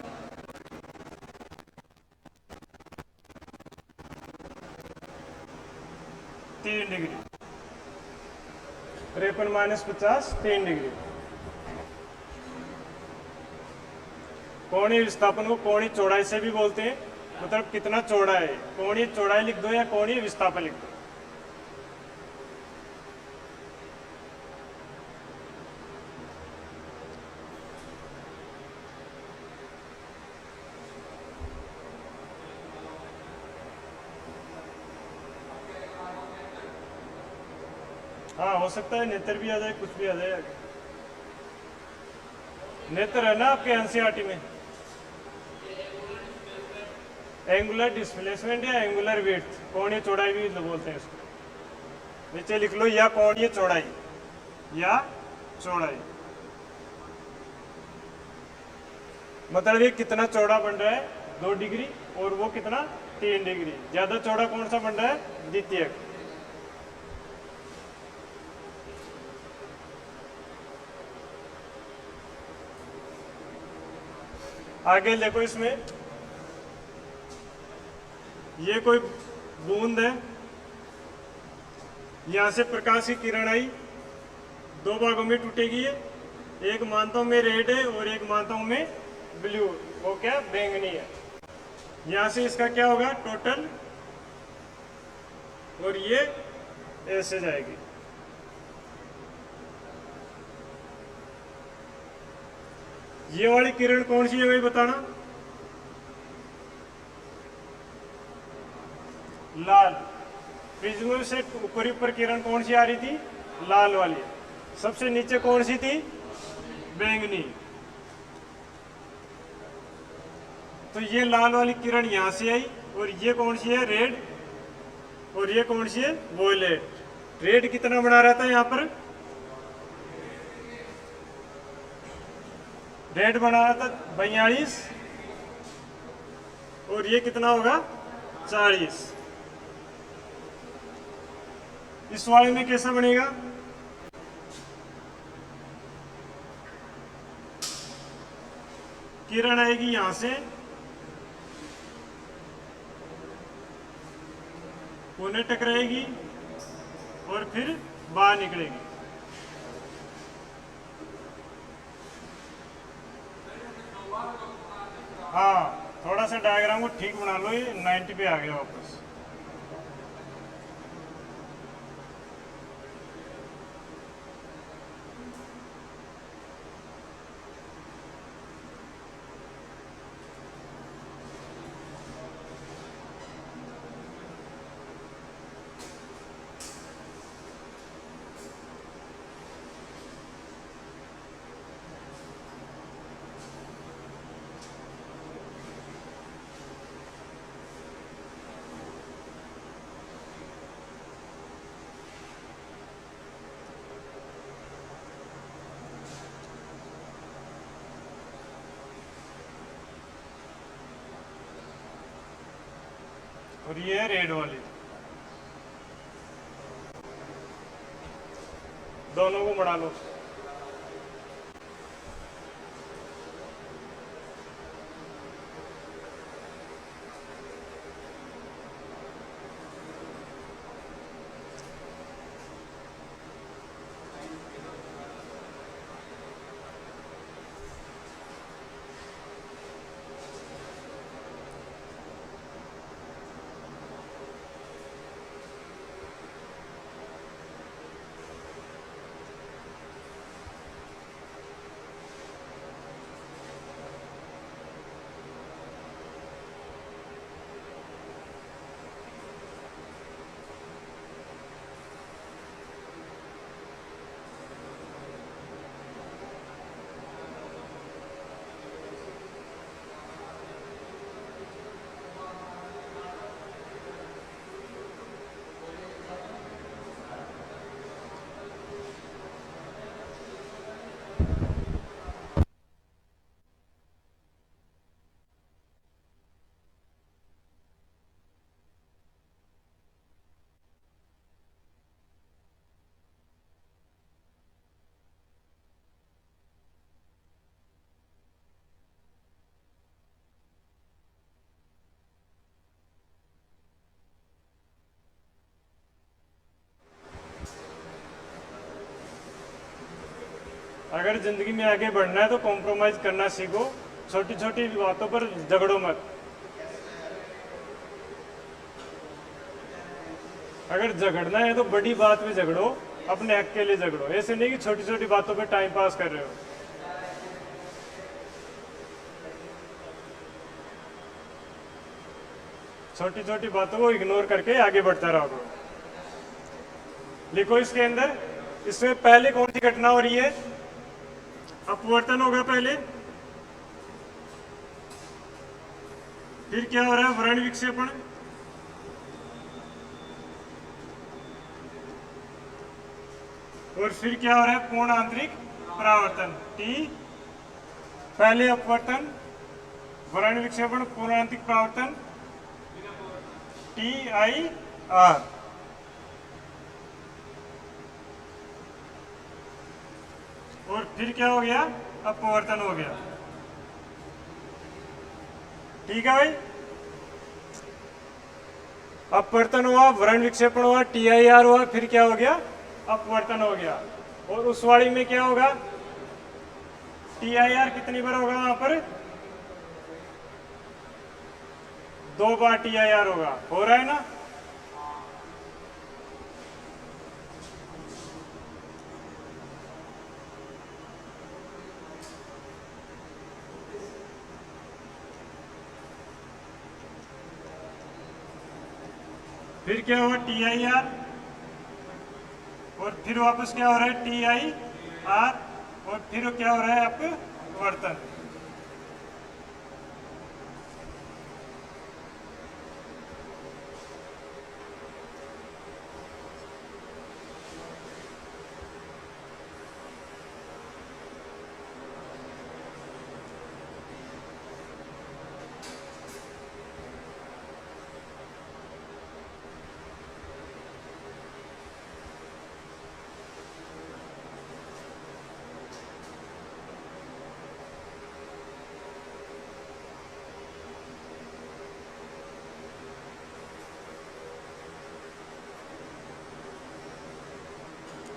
3 डिग्री। 53 minus 50, 3 degree. कोणीय विस्थापन को कोणीय चौड़ाई से भी बोलते हैं, मतलब कितना चौड़ा है। कोणीय चौड़ाई लिख दो या कोणीय विस्थापन लिख दो। हाँ हो सकता है नेत्र भी आ जाए, कुछ भी आ जाए आगे। नेत्र है ना आपके एनसीईआरटी में, एंगुलर डिस्प्लेसमेंट या एंगुलर विड्थ, कोणीय चौड़ाई भी बोलते हैं इसको। नीचे लिख लो, या कोणीय चौड़ाई, या चौड़ाई मतलब ये कितना चौड़ा बन रहा है 2 डिग्री, और वो कितना 3 डिग्री। ज्यादा चौड़ा कौन सा बन रहा है, द्वितीयक। आगे देखो, इसमें ये कोई बूंद है, यहां से प्रकाश की किरण आई, 2 भागों में टूटेगी ये, एक मानता हूं मैं रेड है और एक मानता हूं मैं ब्लू, वो क्या बैंगनी है। यहां से इसका क्या होगा टोटल, और ये ऐसे जाएगी। ये वाली किरण कौन सी है भाई बताना, लाल। प्रिज्म से ऊपरी ऊपर किरण कौन सी आ रही थी, लाल वाली। सबसे नीचे कौन सी थी, बैंगनी। तो ये लाल वाली किरण यहां से आई, और ये कौन सी है, रेड, और ये कौन सी है, वॉयलेट। रेड कितना बना रहा था यहां पर, रेड बना रहा था 42, और ये कितना होगा 40। इस वाले में कैसा बनेगा, किरण आएगी यहां से, उन्हें टकराएगी और फिर बाहर निकलेगी। हाँ थोड़ा सा डायग्राम को ठीक बना लो, ये 90 पे आ गया वापस। और ये है रेड वाली, दोनों को बढ़ा लो। अगर जिंदगी में आगे बढ़ना है तो कॉम्प्रोमाइज करना सीखो, छोटी छोटी बातों पर झगड़ो मत। अगर झगड़ना है तो बड़ी बात में झगड़ो, अपने हक के लिए झगड़ो, ऐसे नहीं कि छोटी छोटी बातों पे टाइम पास कर रहे हो। छोटी छोटी बातों को इग्नोर करके आगे बढ़ता रहोगे। लिखो इसके अंदर। इसमें पहले कौन सी घटना हो रही है? अपवर्तन होगा पहले, फिर क्या हो रहा है? वर्ण विक्षेपण, और फिर क्या हो रहा है? पूर्ण आंतरिक परावर्तन। टी पहले अपवर्तन, वर्ण विक्षेपण, पूर्ण आंतरिक परावर्तन, TIR। और फिर क्या हो गया? अपवर्तन हो गया। ठीक है भाई, अपवर्तन हुआ, वर्ण विक्षेपण हुआ, TIR हुआ, फिर क्या हो गया? अपवर्तन हो गया। और उस वाली में क्या होगा? TIR कितनी बार होगा? वहां पर 2 बार TIR होगा। हो रहा है ना? फिर क्या होगा? TIR, और फिर वापस क्या हो रहा है? TIR, और फिर क्या हो रहा है? अपवर्तन।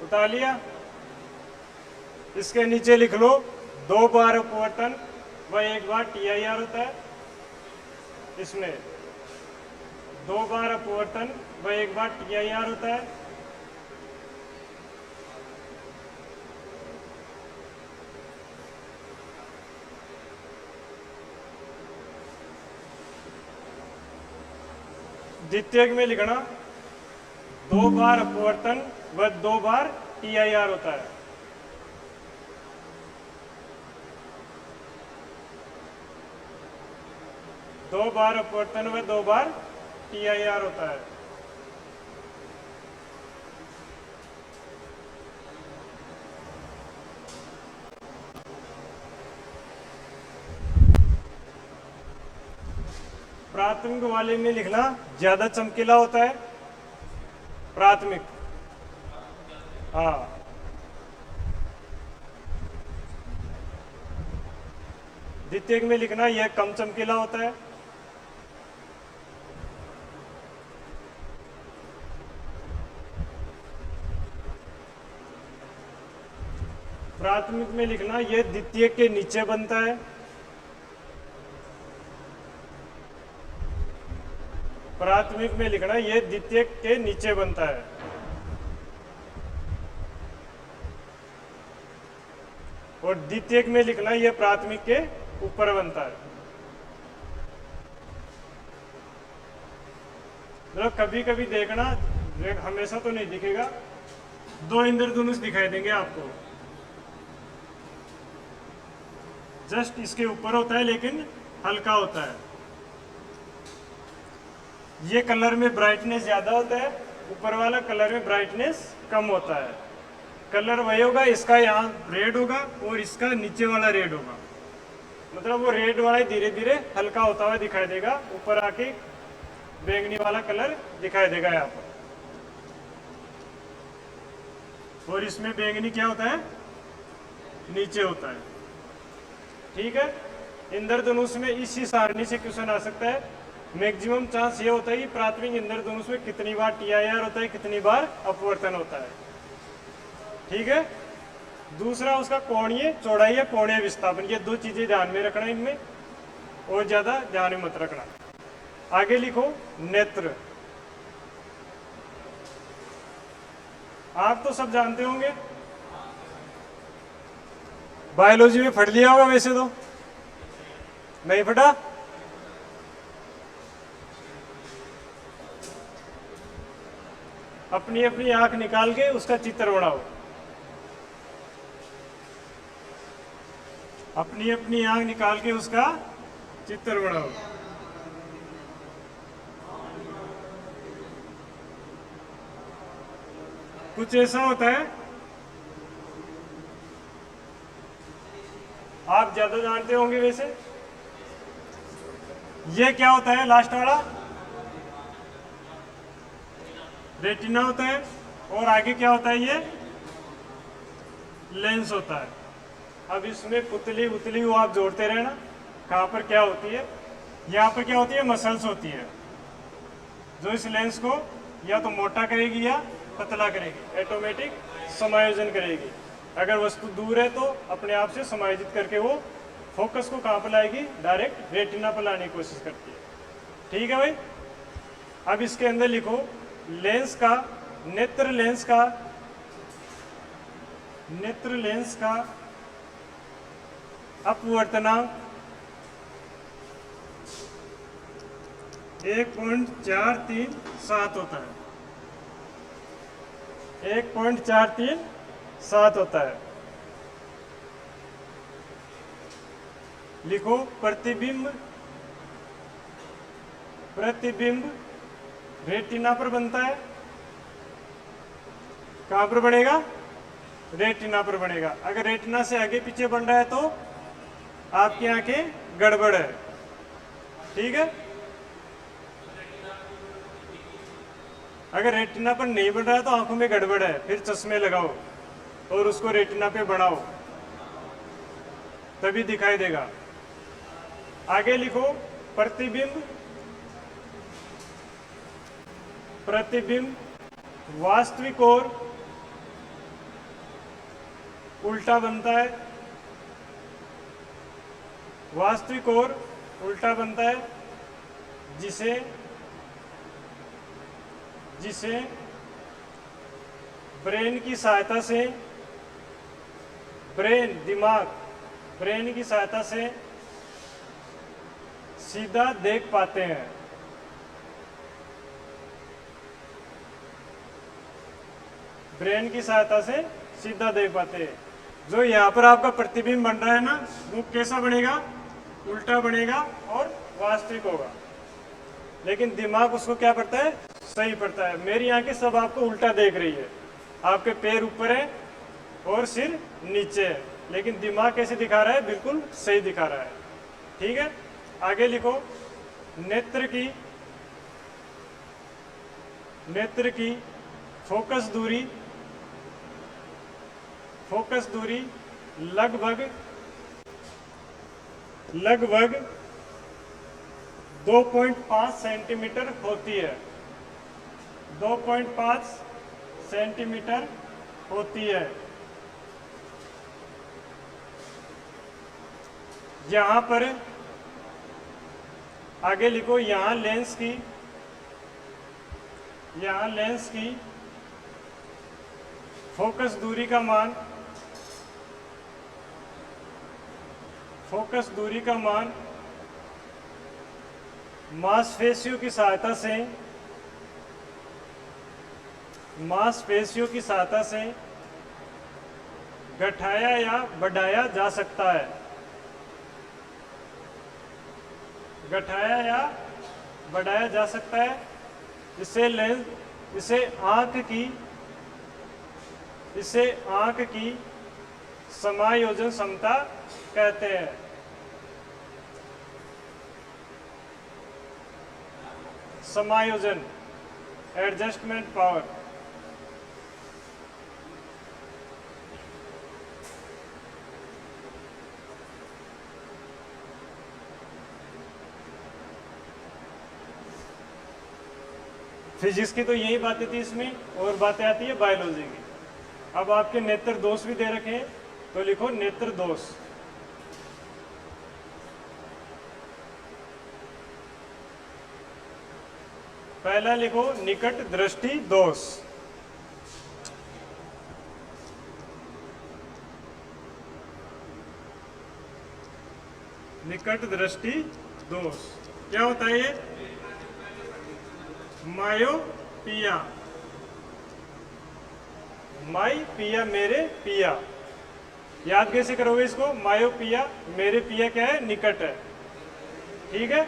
उठा लिया? इसके नीचे लिख लो 2 बार अपवर्तन व 1 बार TIR होता है। इसमें 2 बार अपवर्तन व 1 बार TIR होता है। द्वितीयक में लिखना 2 बार अपवर्तन व 2 बार TIR होता है। दो बार अपवर्तन व 2 बार TIR होता है। प्राथमिक वाले में लिखना ज्यादा चमकीला होता है। प्राथमिक, हाँ। द्वितीयक में लिखना यह कम चमकीला होता है। प्राथमिक में लिखना यह द्वितीयक के नीचे बनता है। प्राथमिक में लिखना यह द्वितीयक के नीचे बनता है। और द्वितीयक में लिखना यह प्राथमिक के ऊपर बनता है। मतलब कभी कभी देखना, हमेशा तो नहीं दिखेगा, 2 इंद्रधनुष दिखाई देंगे आपको, जस्ट इसके ऊपर होता है लेकिन हल्का होता है। ये कलर में ब्राइटनेस ज्यादा होता है, ऊपर वाला कलर में ब्राइटनेस कम होता है। कलर वही होगा, इसका यहाँ रेड होगा और इसका नीचे वाला रेड होगा। मतलब वो रेड वाला धीरे धीरे हल्का होता हुआ दिखाई देगा, ऊपर आके बैंगनी वाला कलर दिखाई देगा यहाँ पर। और इसमें बैंगनी क्या होता है? नीचे होता है। ठीक है, इंद्रधनुष में इसी सारणी से क्वेश्चन आ सकता है। मैक्सिमम चांस ये होता है कि प्राथमिक इंद्रधनुष में कितनी बार TIR होता है, कितनी बार अपवर्तन होता है। ठीक है, दूसरा उसका कोणीय चौड़ाई या कोणीय विस्थापन, ये 2 चीजें ध्यान में रखना इनमें, और ज्यादा ध्यान में मत रखना। आगे लिखो नेत्र। आप तो सब जानते होंगे, बायोलॉजी में पढ़ लिया होगा वैसे तो, नहीं पढ़ा? अपनी अपनी आंख निकाल के उसका चित्र बनाओ। अपनी अपनी आंख निकाल के उसका चित्र बनाओ। कुछ ऐसा होता है, आप ज्यादा जानते होंगे वैसे। ये क्या होता है लास्ट वाला? रेटिना होता है। और आगे क्या होता है? ये लेंस होता है। अब इसमें पुतली उतली वो आप जोड़ते रहे ना, कहाँ पर क्या होती है। यहाँ पर क्या होती है? मसल्स होती है जो इस लेंस को या तो मोटा करेगी या पतला करेगी, ऑटोमेटिक समायोजन करेगी। अगर वस्तु दूर है तो अपने आप से समायोजित करके वो फोकस को कहाँ पर लाएगी? डायरेक्ट रेटिना पर लाने की कोशिश करती है। ठीक है भाई। अब इसके अंदर लिखो लेंस का, नेत्र लेंस का अपवर्तनांक 1.437 होता है। 1.437 होता है। लिखो प्रतिबिंब रेटिना पर बनता है। कहां पर बनेगा? रेटिना पर बनेगा। अगर रेटिना से आगे पीछे बन रहा है तो आपकी आंखें गड़बड़ है। ठीक है। अगर रेटिना पर नहीं बन रहा है तो आंखों में गड़बड़ है, फिर चश्मे लगाओ और उसको रेटिना पे बढ़ाओ, तभी दिखाई देगा। आगे लिखो प्रतिबिंब वास्तविक और उल्टा बनता है। वास्तविक और उल्टा बनता है, जिसे ब्रेन की सहायता से, ब्रेन की सहायता से सीधा देख पाते हैं। ब्रेन की सहायता से सीधा देख पाते हैं। जो यहाँ पर आपका प्रतिबिंब बन रहा है ना, वो कैसा बनेगा? उल्टा बनेगा और वास्तविक होगा। लेकिन दिमाग उसको क्या पड़ता है? सही पड़ता है। मेरी आंखें सब आपको उल्टा देख रही है, आपके पैर ऊपर है और सिर नीचे है, लेकिन दिमाग कैसे दिखा रहा है? बिल्कुल सही दिखा रहा है। ठीक है। आगे लिखो नेत्र की फोकस दूरी लगभग 2.5 सेंटीमीटर होती है। 2.5 सेंटीमीटर होती है। यहाँ पर आगे लिखो यहाँ लेंस की फोकस दूरी का मान मांसपेशियों की सहायता से घटाया या बढ़ाया जा सकता है। घटाया या बढ़ाया जा सकता है। इसे आंख की समायोजन क्षमता कहते हैं। समायोजन, एडजस्टमेंट पावर। फिजिक्स की तो यही बातें थी इसमें, और बातें आती है बायोलॉजी की। अब आपके नेत्र दोष भी दे रखे हैं, तो लिखो नेत्र दोष। पहला लिखो निकट दृष्टि दोष। निकट दृष्टि दोष क्या होता है? ये मायोपिया। माई पिया मेरे पिया। याद कैसे करोगे इसको? मायो पिया मेरे पिया क्या है? निकट है। ठीक है,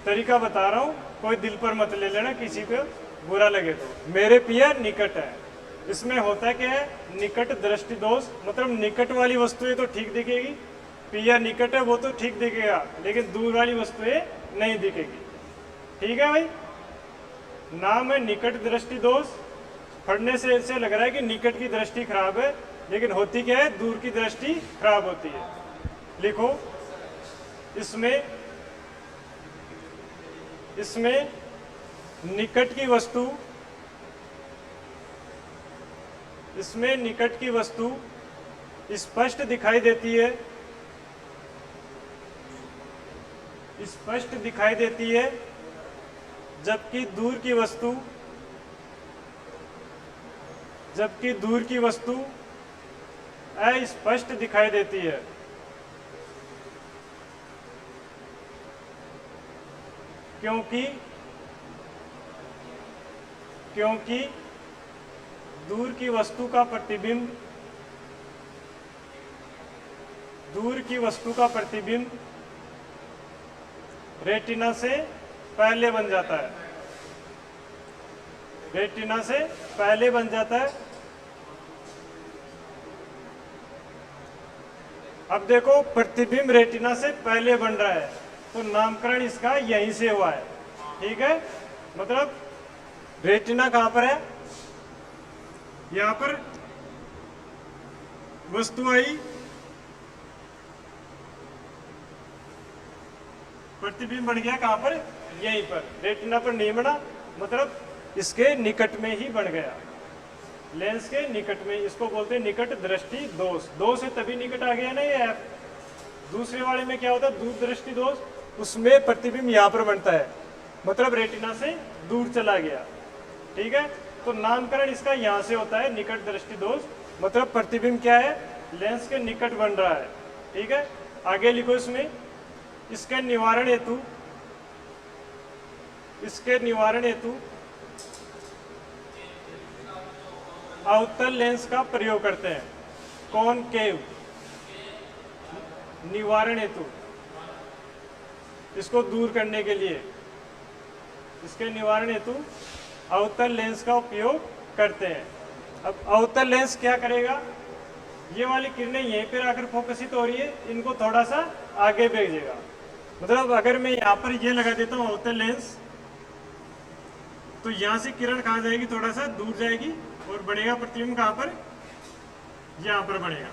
तरीका बता रहा हूं, कोई दिल पर मत ले लेना, किसी को बुरा लगे तो। मेरे पिया निकट है, इसमें होता क्या है? निकट दृष्टि दोष, मतलब निकट वाली वस्तुएं तो ठीक दिखेगी, पिया निकट है वो तो ठीक दिखेगा, लेकिन दूर वाली वस्तुएं नहीं दिखेगी। ठीक है भाई, नाम है निकट दृष्टि दोष। पढ़ने से ऐसे लग रहा है कि निकट की दृष्टि खराब है, लेकिन होती क्या है? दूर की दृष्टि खराब होती है। लिखो, इसमें निकट की वस्तु स्पष्ट दिखाई देती है, जबकि दूर की वस्तु अस्पष्ट दिखाई देती है। क्योंकि दूर की वस्तु का प्रतिबिंब रेटिना से पहले बन जाता है। अब देखो, प्रतिबिंब रेटिना से पहले बन रहा है, तो नामकरण इसका यहीं से हुआ है। ठीक है, मतलब रेटिना कहां पर है? यहां पर वस्तु आई, प्रतिबिंब बन गया कहां पर? यहीं पर। रेटिना पर नहीं बना, मतलब इसके निकट में ही बन गया, लेंस के निकट में। इसको बोलते हैं निकट दृष्टि दोष। दोष है तभी निकट आ गया ना ये ऐप। दूसरे वाले में क्या होता है? दूर दृष्टि दोष, उसमें प्रतिबिंब यहाँ पर बनता है, मतलब रेटिना से दूर चला गया। ठीक है, तो नामकरण इसका यहाँ से होता है, निकट दृष्टि दोष, मतलब प्रतिबिंब क्या है? लेंस के निकट बन रहा है। ठीक है, आगे लिखो, इसके निवारण हेतु अवतल लेंस का प्रयोग करते हैं। कॉनकेव निवारण हेतु, इसको दूर करने के लिए, इसके निवारण हेतु अवतल लेंस का उपयोग करते हैं। अब अवतल लेंस क्या करेगा? ये वाली किरणें यहीं पर आकर फोकसित हो रही है, इनको थोड़ा सा आगे भेजेगा। मतलब अगर मैं यहाँ पर ये लगा देता हूँ अवतल लेंस, तो यहाँ से किरण कहाँ जाएगी? थोड़ा सा दूर जाएगी, और बढ़ेगा प्रतिबिंब कहाँ पर? यहाँ पर बढ़ेगा।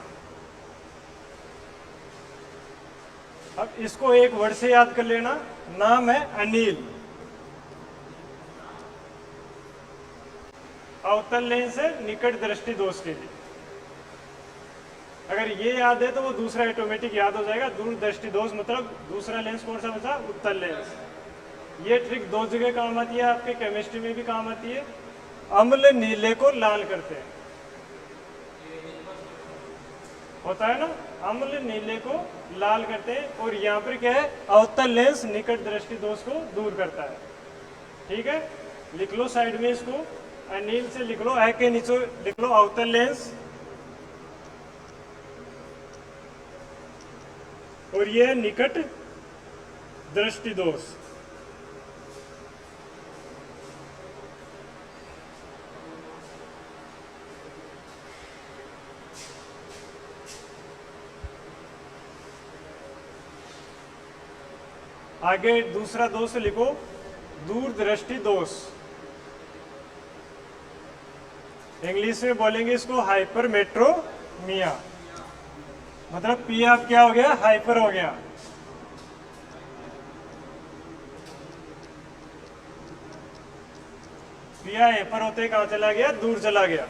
अब इसको एक वर्ड से याद कर लेना, नाम है अनिल। अवतल लेंस है निकट दृष्टि दोष के लिए। अगर ये याद है तो वो दूसरा ऑटोमेटिक याद हो जाएगा। दूर दृष्टि दोष मतलब दूसरा लेंस कौन सा बचा? उत्तल लेंस। ये ट्रिक दो जगह काम आती है, आपके केमिस्ट्री में भी काम आती है। अम्ल नीले को लाल करते हैं, होता है ना, अम्ल नीले को लाल करते हैं। और यहाँ पर क्या है? अवतल लेंस निकट दृष्टि दोष को दूर करता है। ठीक है, लिख लो साइड में इसको, अनिल से लिख लो, ए के नीचे लिख लो अवतल लेंस, और यह है निकट दृष्टि दोष। आगे दूसरा दोष लिखो, दूर दृष्टि दोष। इंग्लिश में बोलेंगे इसको हाइपरमेट्रोमिया, मतलब पी आप क्या हो गया? हाइपर हो गया। पिया हाइपर होते कहां चला गया? दूर चला गया।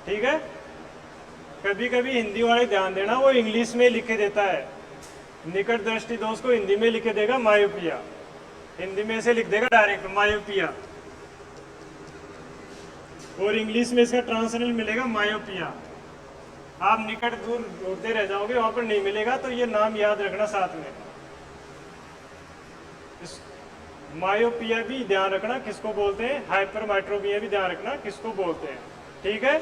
ठीक है, कभी कभी हिंदी वाले ध्यान देना, वो इंग्लिश में लिखे देता है। निकट दृष्टि दोष को हिंदी में लिखे देगा मायोपिया, हिंदी में से लिख देगा डायरेक्ट मायोपिया, और इंग्लिश में इसका ट्रांसलेशन मिलेगा मायोपिया। आप निकट दूर ढूंढते रह जाओगे, वहां पर नहीं मिलेगा, तो ये नाम याद रखना साथ में। मायोपिया भी ध्यान रखना किसको बोलते हैं, हाइपरमेट्रोपिया भी ध्यान रखना किसको बोलते हैं, ठीक है।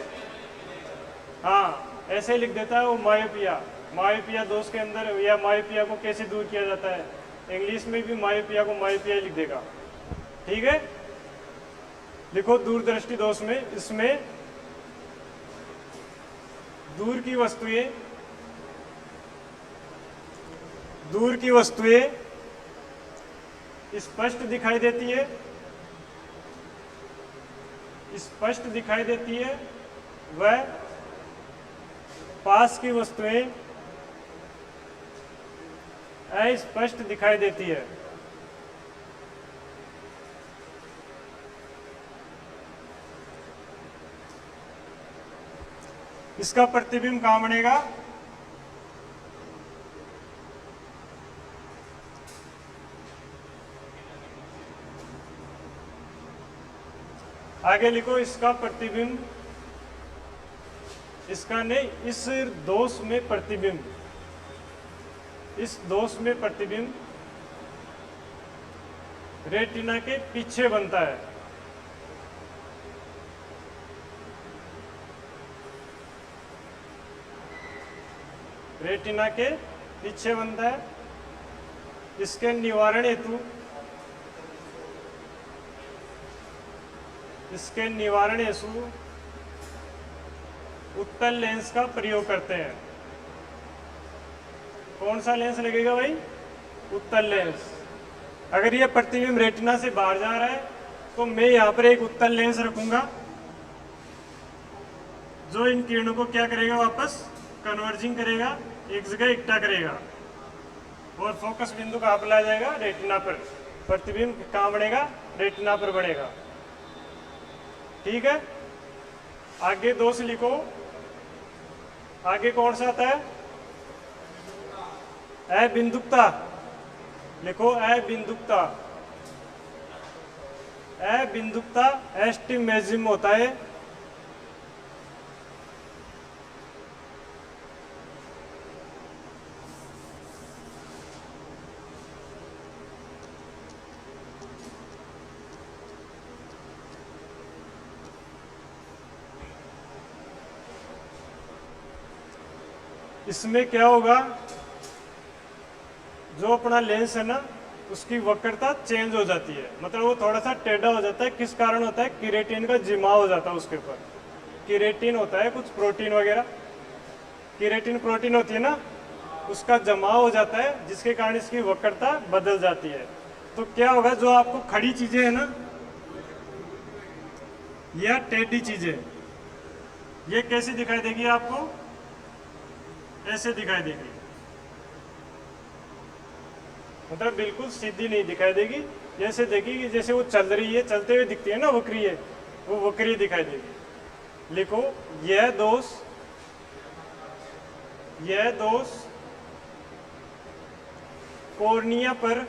हाँ ऐसे लिख देता है वो मायोपिया। मायोपिया दोष के अंदर, या मायोपिया को कैसे दूर किया जाता है, इंग्लिश में भी मायोपिया को मायोपिया लिख देगा, ठीक है। लिखो दूरदृष्टि दोष में, इसमें दूर की वस्तुएं स्पष्ट दिखाई देती है, वह पास की वस्तुएं अस्पष्ट दिखाई देती है। इसका प्रतिबिंब कहां बनेगा, आगे लिखो इसका प्रतिबिंब, इसका नहीं, इस दोष में प्रतिबिंब, इस दोष में प्रतिबिंब रेटिना के पीछे बनता है। रेटिना के पीछे बनता है। इसके निवारण हेतु उत्तल लेंस का प्रयोग करते हैं। कौन सा लेंस लगेगा भाई, उत्तल लेंस। अगर ये प्रतिबिंब रेटिना से बाहर जा रहा है तो मैं यहाँ पर एक उत्तल लेंस रखूंगा जो इन किरणों को क्या करेगा, वापस कन्वर्जिंग करेगा, एक जगह इकट्ठा करेगा और फोकस बिंदु कहाँ पर ला जाएगा, रेटिना पर। प्रतिबिंब कहाँ बनेगा, रेटिना पर बनेगा, ठीक है। आगे दोष लिखो, आगे कौन सा आता है, अबिंदुकता। लिखो अबिंदुकता। अबिंदुकता एस्टिमेजिम होता है। इसमें क्या होगा, जो अपना लेंस है ना उसकी वक्रता चेंज हो जाती है, मतलब वो थोड़ा सा टेढ़ा हो जाता है। किस कारण होता है, केराटिन का जमाव हो जाता है उसके ऊपर। केराटिन होता है कुछ प्रोटीन वगैरह, केराटिन प्रोटीन होती है ना, उसका जमाव हो जाता है जिसके कारण इसकी वक्रता बदल जाती है। तो क्या होगा, जो आपको खड़ी चीजें है ना या टेढ़ी चीजें, ये कैसी दिखाई देगी, आपको ऐसे दिखाई देगी, मतलब बिल्कुल सीधी नहीं दिखाई देगी, जैसे देखेगी जैसे वो चल रही है, चलते हुए दिखती है ना वक्री है, वो वक्री दिखाई देगी। लिखो यह दोष कॉर्निया पर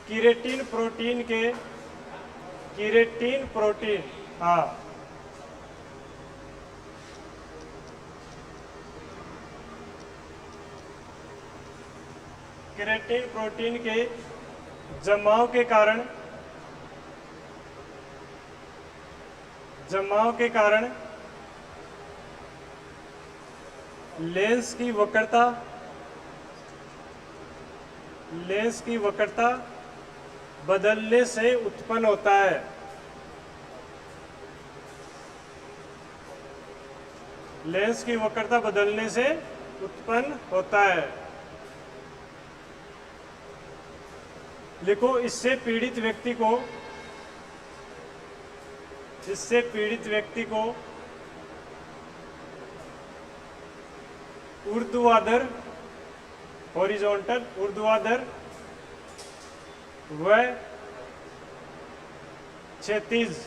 केराटिन प्रोटीन हाँ केराटिन प्रोटीन के जमाव के कारण लेंस की वक्रता बदलने से उत्पन्न होता है। लेंस की वक्रता बदलने से उत्पन्न होता है। लिखो इससे पीड़ित व्यक्ति को ऊर्ध्वाधर हॉरिजॉन्टल ऊर्ध्वाधर व क्षैतिज।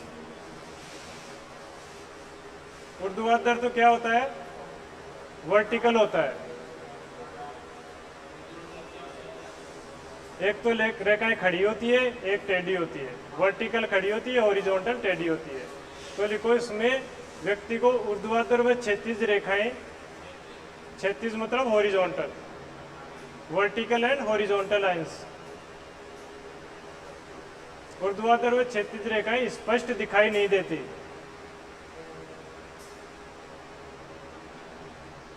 ऊर्ध्वाधर तो क्या होता है, वर्टिकल होता है। एक तो रेखाएं खड़ी होती है, एक टेढ़ी होती है। वर्टिकल खड़ी होती है, हॉरिजॉन्टल टेढ़ी होती है। तो लिखो इसमें व्यक्ति को ऊर्ध्वाधर व क्षैतिज रेखाएं, क्षैतिज मतलब horizontal, vertical and horizontal lines. ऊर्ध्वाधर व क्षैतिज रेखाएं स्पष्ट दिखाई नहीं देती,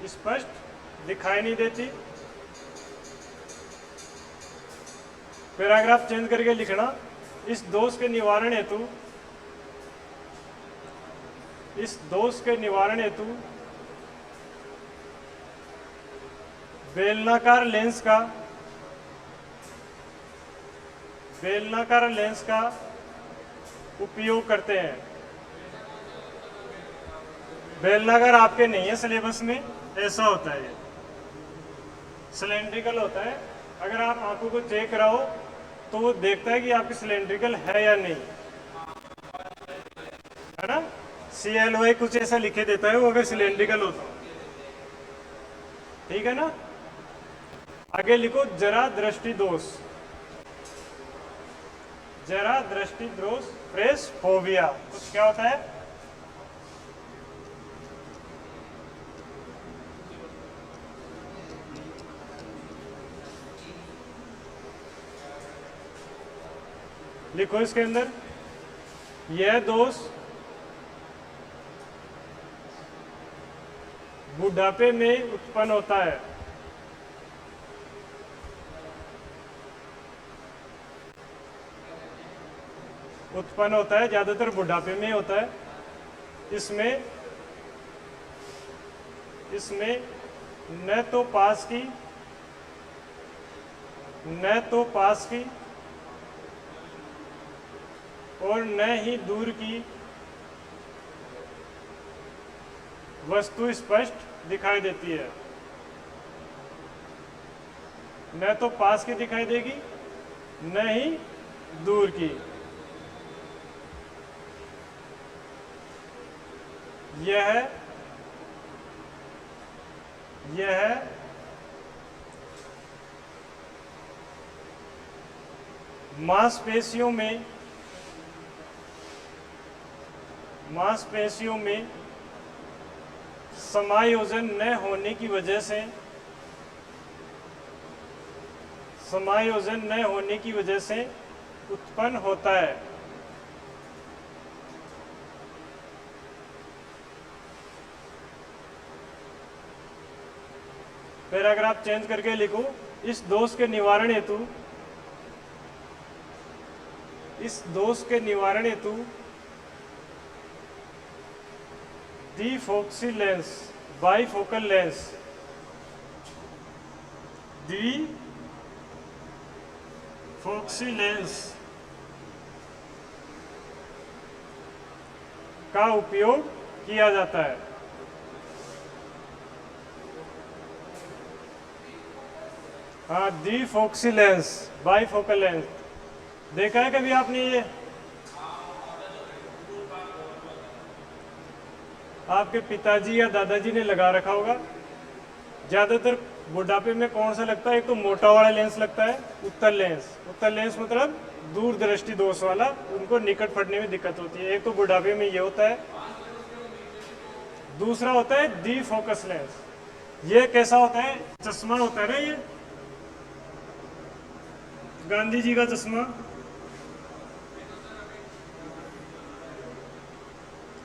स्पष्ट दिखाई नहीं देती। पैराग्राफ चेंज करके लिखना, इस दोष के निवारण हेतु, इस दोष के निवारण हेतु बेलनाकार लेंस का, बेलनाकार लेंस का उपयोग करते हैं। बेलनाकार आपके नहीं है सिलेबस में, ऐसा होता है, ये सिलेंड्रिकल होता है। अगर आप आंखों को चेक कराओ तो वो देखता है कि आपकी सिलेंड्रिकल है या नहीं, है ना। CLY कुछ ऐसा लिखे देता है वो अगर सिलेंड्रिकल होता, ठीक है ना। आगे लिखो जरा दृष्टि दोष, जरा दृष्टि दोष प्रेसफोबिया, कुछ क्या होता है? लिखो इसके अंदर, यह दोष बुढ़ापे में उत्पन्न होता है। उत्पन्न होता है, ज्यादातर बुढ़ापे में होता है। इसमें न तो पास की, न तो पास की और न ही दूर की वस्तु स्पष्ट दिखाई देती है। न तो पास की दिखाई देगी, न ही दूर की। यह मांसपेशियों में समायोजन न होने की वजह से, समायोजन न होने की वजह से उत्पन्न होता है। पैराग्राफ चेंज करके लिखो, इस दोष के निवारण हेतु, इस दोष के निवारण हेतु डिफोक्सी लेंस, बाइफोकल लेंस, डिफोक्सी लेंस का उपयोग किया जाता है। हाँ, डिफोक्सी लेंस, बाइफोकल लेंस देखा है कभी आपने? ये आपके पिताजी या दादाजी ने लगा रखा होगा। ज्यादातर बुढ़ापे में कौन सा लगता है? एक तो मोटा वाला लेंस लगता है, उत्तल लेंस। उत्तल लेंस मतलब दूर दृष्टि दोष वाला, उनको निकट पढ़ने में दिक्कत होती है। एक तो बुढ़ापे में ये होता है। दूसरा होता है डिफोकस लेंस। ये कैसा होता है? चश्मा होता है ना, ये गांधी जी का चश्मा,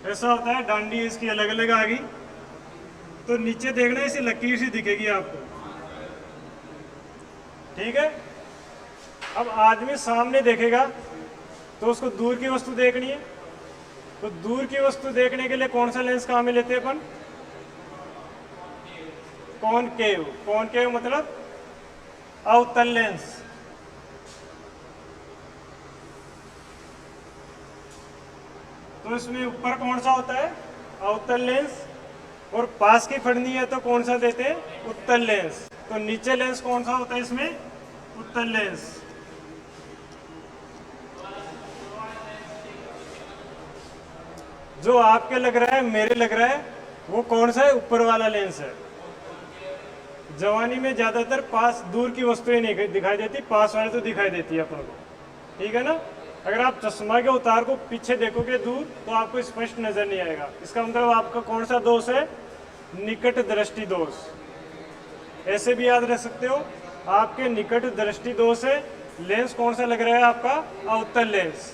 ऐसा होता है। डांडी इसकी अलग अलग आ गई तो नीचे देखना, इसे लकीर सी दिखेगी आपको, ठीक है। अब आदमी सामने देखेगा तो उसको दूर की वस्तु देखनी है, तो दूर की वस्तु देखने के लिए कौन सा लेंस काम में लेते हैं अपन? कॉनकेव। कॉनकेव मतलब अवतल लेंस। तो इसमें ऊपर कौन सा होता है? अवतल लेंस। और पास की फड़नी है तो कौन सा देते हैं? उत्तल लेंस। तो नीचे लेंस कौन सा होता है इसमें? उत्तल लेंस। जो आपके लग रहा है, मेरे लग रहा है, वो कौन सा है? ऊपर वाला लेंस है। जवानी में ज्यादातर पास, दूर की वस्तुएं नहीं दिखाई देती, पास वाले तो दिखाई देती है अपन को, ठीक है ना। अगर आप चश्मा के उतार को पीछे देखोगे दूर तो आपको स्पष्ट नजर नहीं आएगा। इसका मतलब आपका कौन सा दोष है? निकट दृष्टि दोष। ऐसे भी याद रख सकते हो, आपके निकट दृष्टि दोष है, लेंस कौन सा लग रहा है आपका, अवतल लेंस।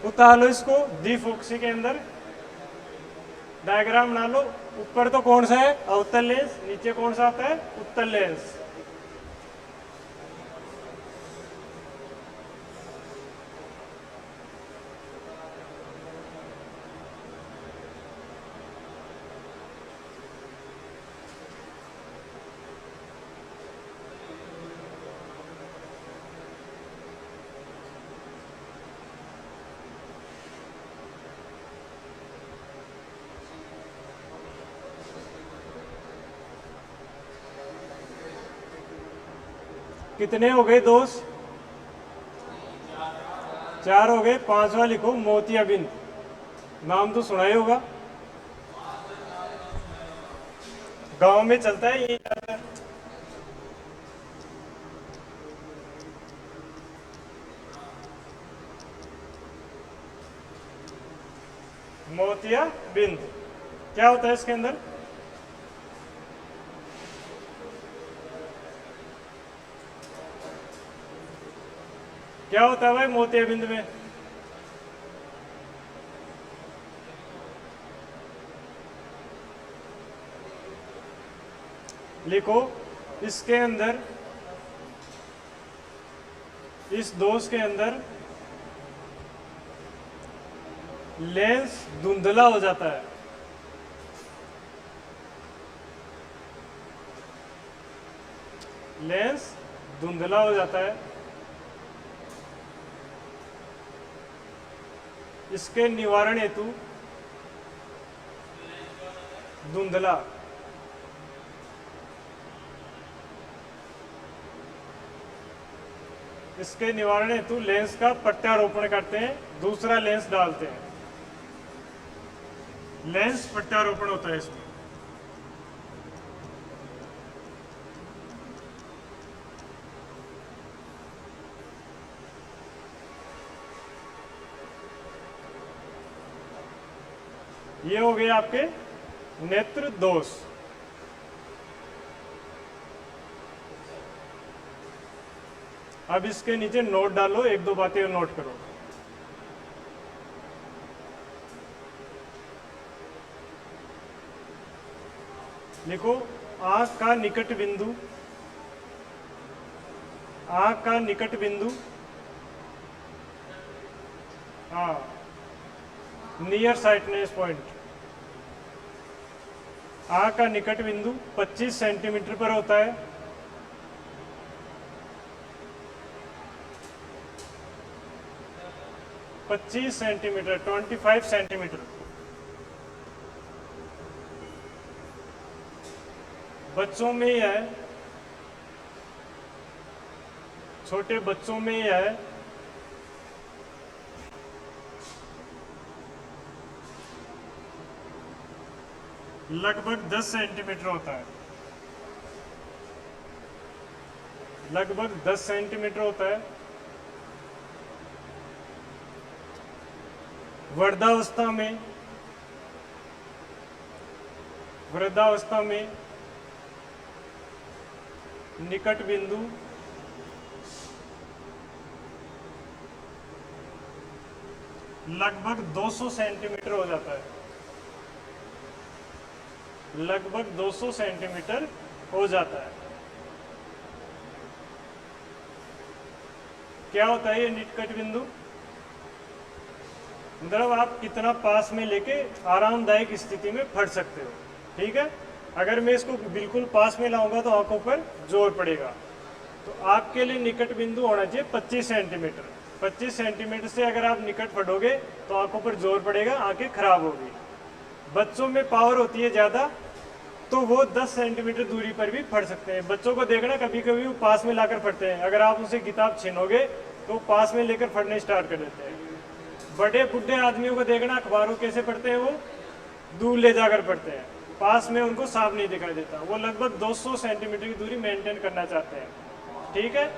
उतार लो इसको डिफोक्सी के अंदर, डायग्राम बना लो। ऊपर तो कौन सा है, अवतल लेंस, नीचे कौन सा आता है, उत्तल लेंस। कितने हो गए दोस्त, 4 हो गए। 5वां लिखो मोतियाबिंद, नाम तो सुना ही होगा, गांव में चलता है ये। मोतियाबिंद क्या होता है इसके अंदर, क्या होता है भाई मोतियाबिंद में, लिखो इसके अंदर, इस दोष के अंदर लेंस धुंधला हो जाता है। लेंस धुंधला हो जाता है। इसके निवारण हेतु धुंधला, इसके निवारण हेतु लेंस का प्रत्यारोपण करते हैं, दूसरा लेंस डालते हैं। लेंस प्रत्यारोपण होता है इसमें। ये हो गए आपके नेत्र दोष। अब इसके नीचे नोट डालो, 1-2 बातें नोट करो। लिखो आंख का निकट बिंदु, आंख का निकट बिंदु, हाँ, नियर साइटनेस पॉइंट, आंख का निकट बिंदु 25 सेंटीमीटर पर होता है। पच्चीस सेंटीमीटर, 25 सेंटीमीटर। बच्चों में ही है, छोटे बच्चों में ही है। लगभग 10 सेंटीमीटर होता है, लगभग 10 सेंटीमीटर होता है। वृद्धावस्था में, वृद्धावस्था में निकट बिंदु लगभग 200 सेंटीमीटर हो जाता है, लगभग 200 सेंटीमीटर हो जाता है। क्या होता है ये निकट बिंदु, मतलब आप कितना पास में लेके आरामदायक स्थिति में फट सकते हो। ठीक है, अगर मैं इसको बिल्कुल पास में लाऊंगा तो आंखों पर जोर पड़ेगा। तो आपके लिए निकट बिंदु होना चाहिए 25 सेंटीमीटर। 25 सेंटीमीटर से अगर आप निकट फटोगे तो आंखों पर जोर पड़ेगा, आंखें खराब होगी। बच्चों में पावर होती है ज़्यादा, तो वो 10 सेंटीमीटर दूरी पर भी फट सकते हैं। बच्चों को देखना कभी कभी वो पास में लाकर फटते हैं, अगर आप उनसे किताब छीनोगे तो पास में लेकर फटने स्टार्ट कर देते हैं। बड़े बुढ़े आदमियों को देखना अखबारों कैसे पढ़ते हैं, वो दूर ले जाकर पढ़ते हैं, पास में उनको साफ नहीं दिखाई देता। वो लगभग 200 सेंटीमीटर की दूरी मेंटेन करना चाहते हैं। ठीक है,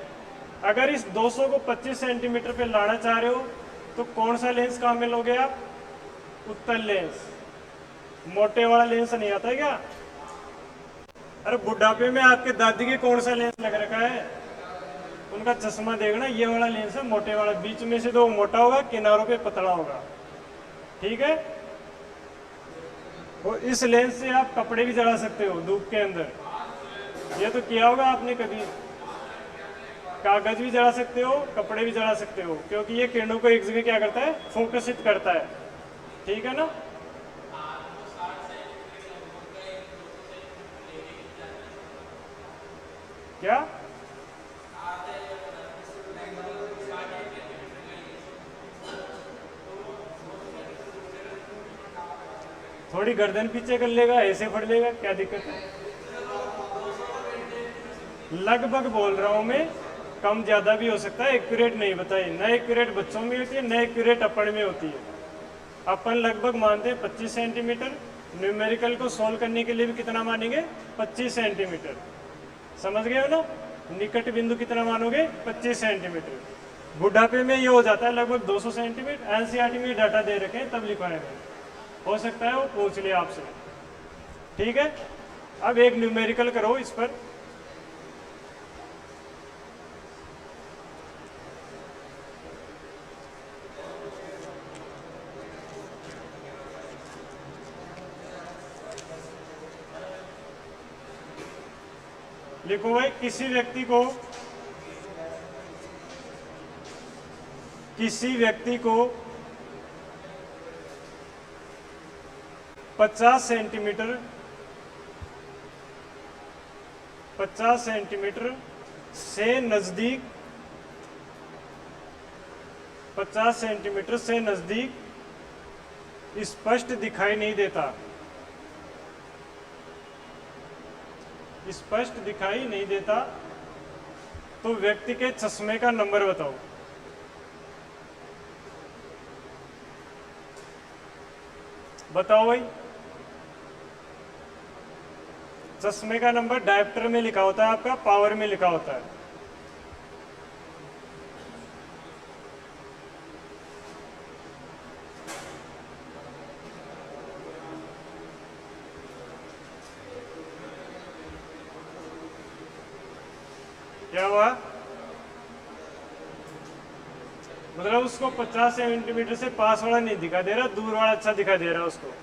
अगर इस 200 को 25 सेंटीमीटर पे लाना चाह रहे हो तो कौन सा लेंस काम में लोगे आप, उत्तल लेंस। मोटे वाला लेंस नहीं आता है क्या, अरे बुढ़ापे में आपके दादी के कौन सा लेंस लग रखा है? उनका चश्मा देखना, ये वाला लेंस है मोटे वाला, बीच में से तो मोटा होगा, किनारों पे पतला होगा, ठीक है। और इस लेंस से आप कपड़े भी जला सकते हो धूप के अंदर, ये तो किया होगा आपने कभी। कागज भी जला सकते हो, कपड़े भी जला सकते हो, क्योंकि ये किरणों को एक जगह क्या करता है, फोकसित करता है, ठीक है ना। क्या थोड़ी गर्दन पीछे कर लेगा, ऐसे फट लेगा, क्या दिक्कत है? लगभग बोल रहा हूं मैं, कम ज्यादा भी हो सकता है, एक्यूरेट नहीं बताई। न एक्यूरेट बच्चों में होती है, न एक्यूरेट अपन में होती है। अपन लगभग मानते हैं 25 सेंटीमीटर, न्यूमेरिकल को सोल्व करने के लिए भी कितना मानेंगे, 25 सेंटीमीटर, समझ गए हो ना। निकट बिंदु कितना मानोगे, 25 सेंटीमीटर। बुढ़ापे में ये हो जाता है लगभग 200 सेंटीमीटर। एनसीईआरटी में डाटा दे रखे हैं, तब लिखवाया है, हो सकता है वो पूछ ले आपसे, ठीक है। अब एक न्यूमेरिकल करो इस पर। लिखो भाई, किसी व्यक्ति को 50 सेंटीमीटर से नजदीक 50 सेंटीमीटर से नजदीक स्पष्ट दिखाई नहीं देता, स्पष्ट दिखाई नहीं देता, तो व्यक्ति के चश्मे का नंबर बताओ। बताओ भाई, चश्मे का नंबर डायप्टर में लिखा होता है, आपका पावर में लिखा होता है। क्या हुआ? मतलब उसको 50 सेंटीमीटर से पास वाला नहीं दिखा दे रहा, दूर वाला अच्छा दिखा दे रहा उसको।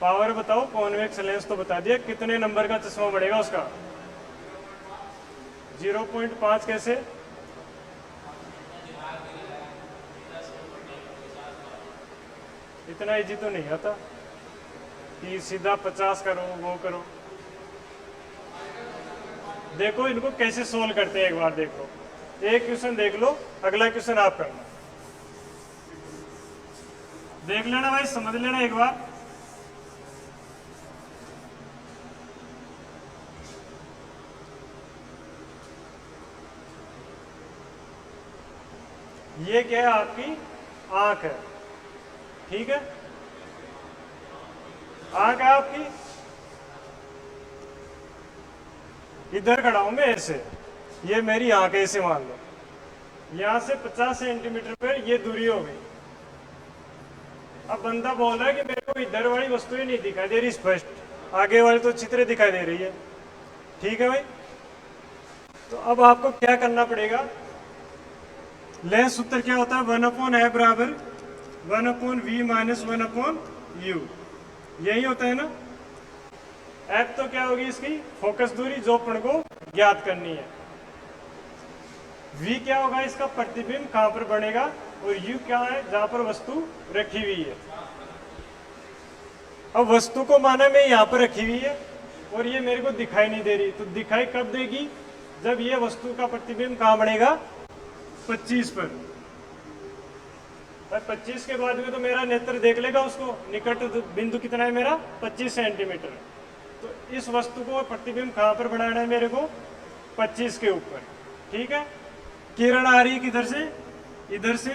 पावर बताओ, कॉन्वेक्स लेंस तो बता दिया, कितने नंबर का चश्मा बढ़ेगा उसका? 0.5 कैसे? इतना इजी तो नहीं आता कि सीधा 50 करो, वो करो। देखो इनको कैसे सोल्व करते हैं, एक बार देख लो। एक क्वेश्चन देख लो, अगला क्वेश्चन आप करना, देख लेना भाई, समझ लेना एक बार। ये क्या है, आपकी आंख है, ठीक है। आंख है आपकी, इधर खड़ा हूं मैं ऐसे, ये मेरी आंख है, ऐसे मान लो। यहां से 50 सेंटीमीटर पर ये दूरी हो गई। अब बंदा बोल रहा है कि मेरे को इधर वाली वस्तु ही नहीं दिखाई दे रही स्पष्ट, आगे वाली तो चित्र दिखाई दे रही है, ठीक है भाई। तो अब आपको क्या करना पड़ेगा, लेंस सूत्र क्या होता है, 1/f बराबर 1/v माइनस 1/u, यही होता है ना। एफ तो क्या होगी इसकी फोकस दूरी, जो अपन को ज्ञात करनी है। v क्या होगा इसका प्रतिबिंब कहां पर बनेगा, और u क्या है जहां पर वस्तु रखी हुई है। अब वस्तु को माना मैं यहां पर रखी हुई है और ये मेरे को दिखाई नहीं दे रही, तो दिखाई कब देगी, जब ये वस्तु का प्रतिबिंब कहां बनेगा, 25 पर। 25 के बाद में तो मेरा नेत्र देख लेगा उसको, निकट बिंदु कितना है मेरा, 25 सेंटीमीटर। तो इस वस्तु को प्रतिबिंब कहां पर बनाना है मेरे को, 25 के ऊपर, ठीक है। किरण आ रही है किधर से, इधर से,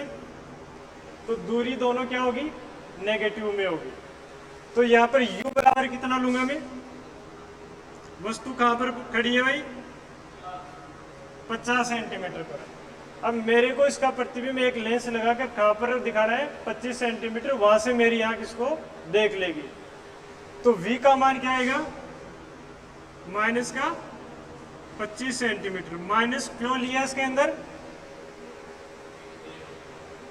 तो दूरी दोनों क्या होगी, नेगेटिव में होगी। तो यहाँ पर u बराबर कितना लूंगा मैं, वस्तु कहां पर खड़ी है भाई, 50 सेंटीमीटर पर। अब मेरे को इसका प्रतिबिंब एक लेंस लगाकर कहाँ पर दिखाना है, 25 सेंटीमीटर, वहां से मेरी आंख इसको देख लेगी। तो v का मान क्या आएगा, माइनस का 25 सेंटीमीटर। माइनस क्यों लिया इसके अंदर,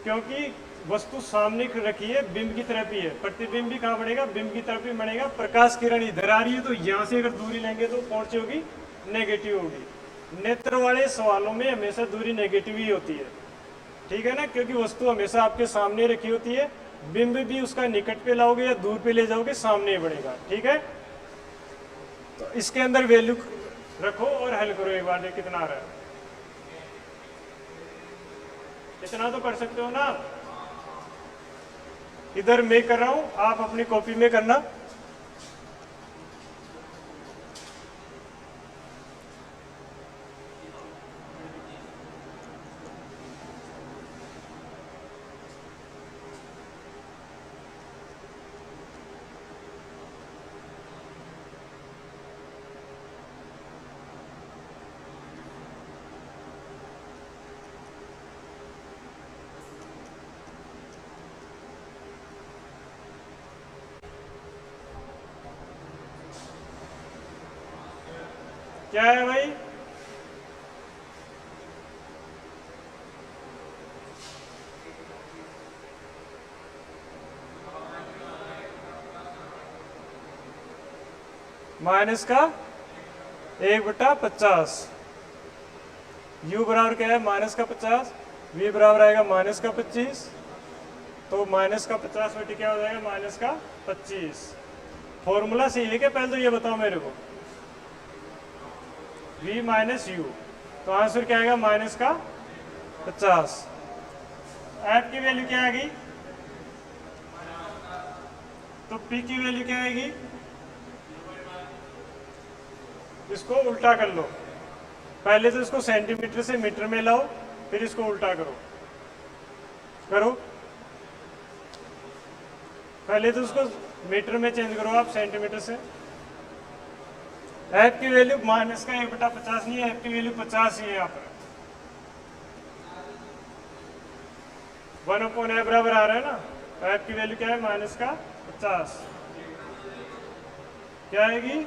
क्योंकि वस्तु सामने रखी है, बिंब की तरफ ही है, प्रतिबिंब भी कहाँ बढ़ेगा, बिंब की तरफ ही बढ़ेगा। प्रकाश किरण इधर आ रही है तो यहाँ से अगर दूरी लेंगे तो कौन सी होगी, नेगेटिव होगी। नेत्र वाले सवालों में हमेशा दूरी नेगेटिव ही होती है, ठीक है ना, क्योंकि वस्तु हमेशा आपके सामने रखी होती है, बिंब भी उसका निकट पे लाओगे या दूर पे ले जाओगे सामने ही बढ़ेगा, ठीक है। तो इसके अंदर वैल्यू रखो और हल करो एक बार, कितना आ रहा है, इतना तो कर सकते हो ना। इधर मैं कर रहा हूं, आप अपनी कॉपी में करना। क्या है भाई, माइनस का 1/50। u बराबर क्या है, माइनस का 50। v बराबर आएगा माइनस का 25। तो माइनस का 50 बटे क्या हो जाएगा, माइनस का 25। फॉर्मूला सही है क्या, पहले तो ये बताओ मेरे को, v माइनस यू। तो आंसर क्या आएगा, माइनस का 50। f की वैल्यू क्या आएगी, तो p की वैल्यू क्या आएगी, इसको उल्टा कर लो। पहले तो इसको सेंटीमीटर से मीटर में लाओ, फिर इसको उल्टा करो। पहले तो उसको मीटर में चेंज करो आप, सेंटीमीटर से। एफ की वैल्यू माइनस का 1/50 नहीं है, एफ की वैल्यू 50 ही है यहाँ पर। 1/f बराबर आ रहा है ना, एफ की वैल्यू क्या है, माइनस का 50। क्या आएगी,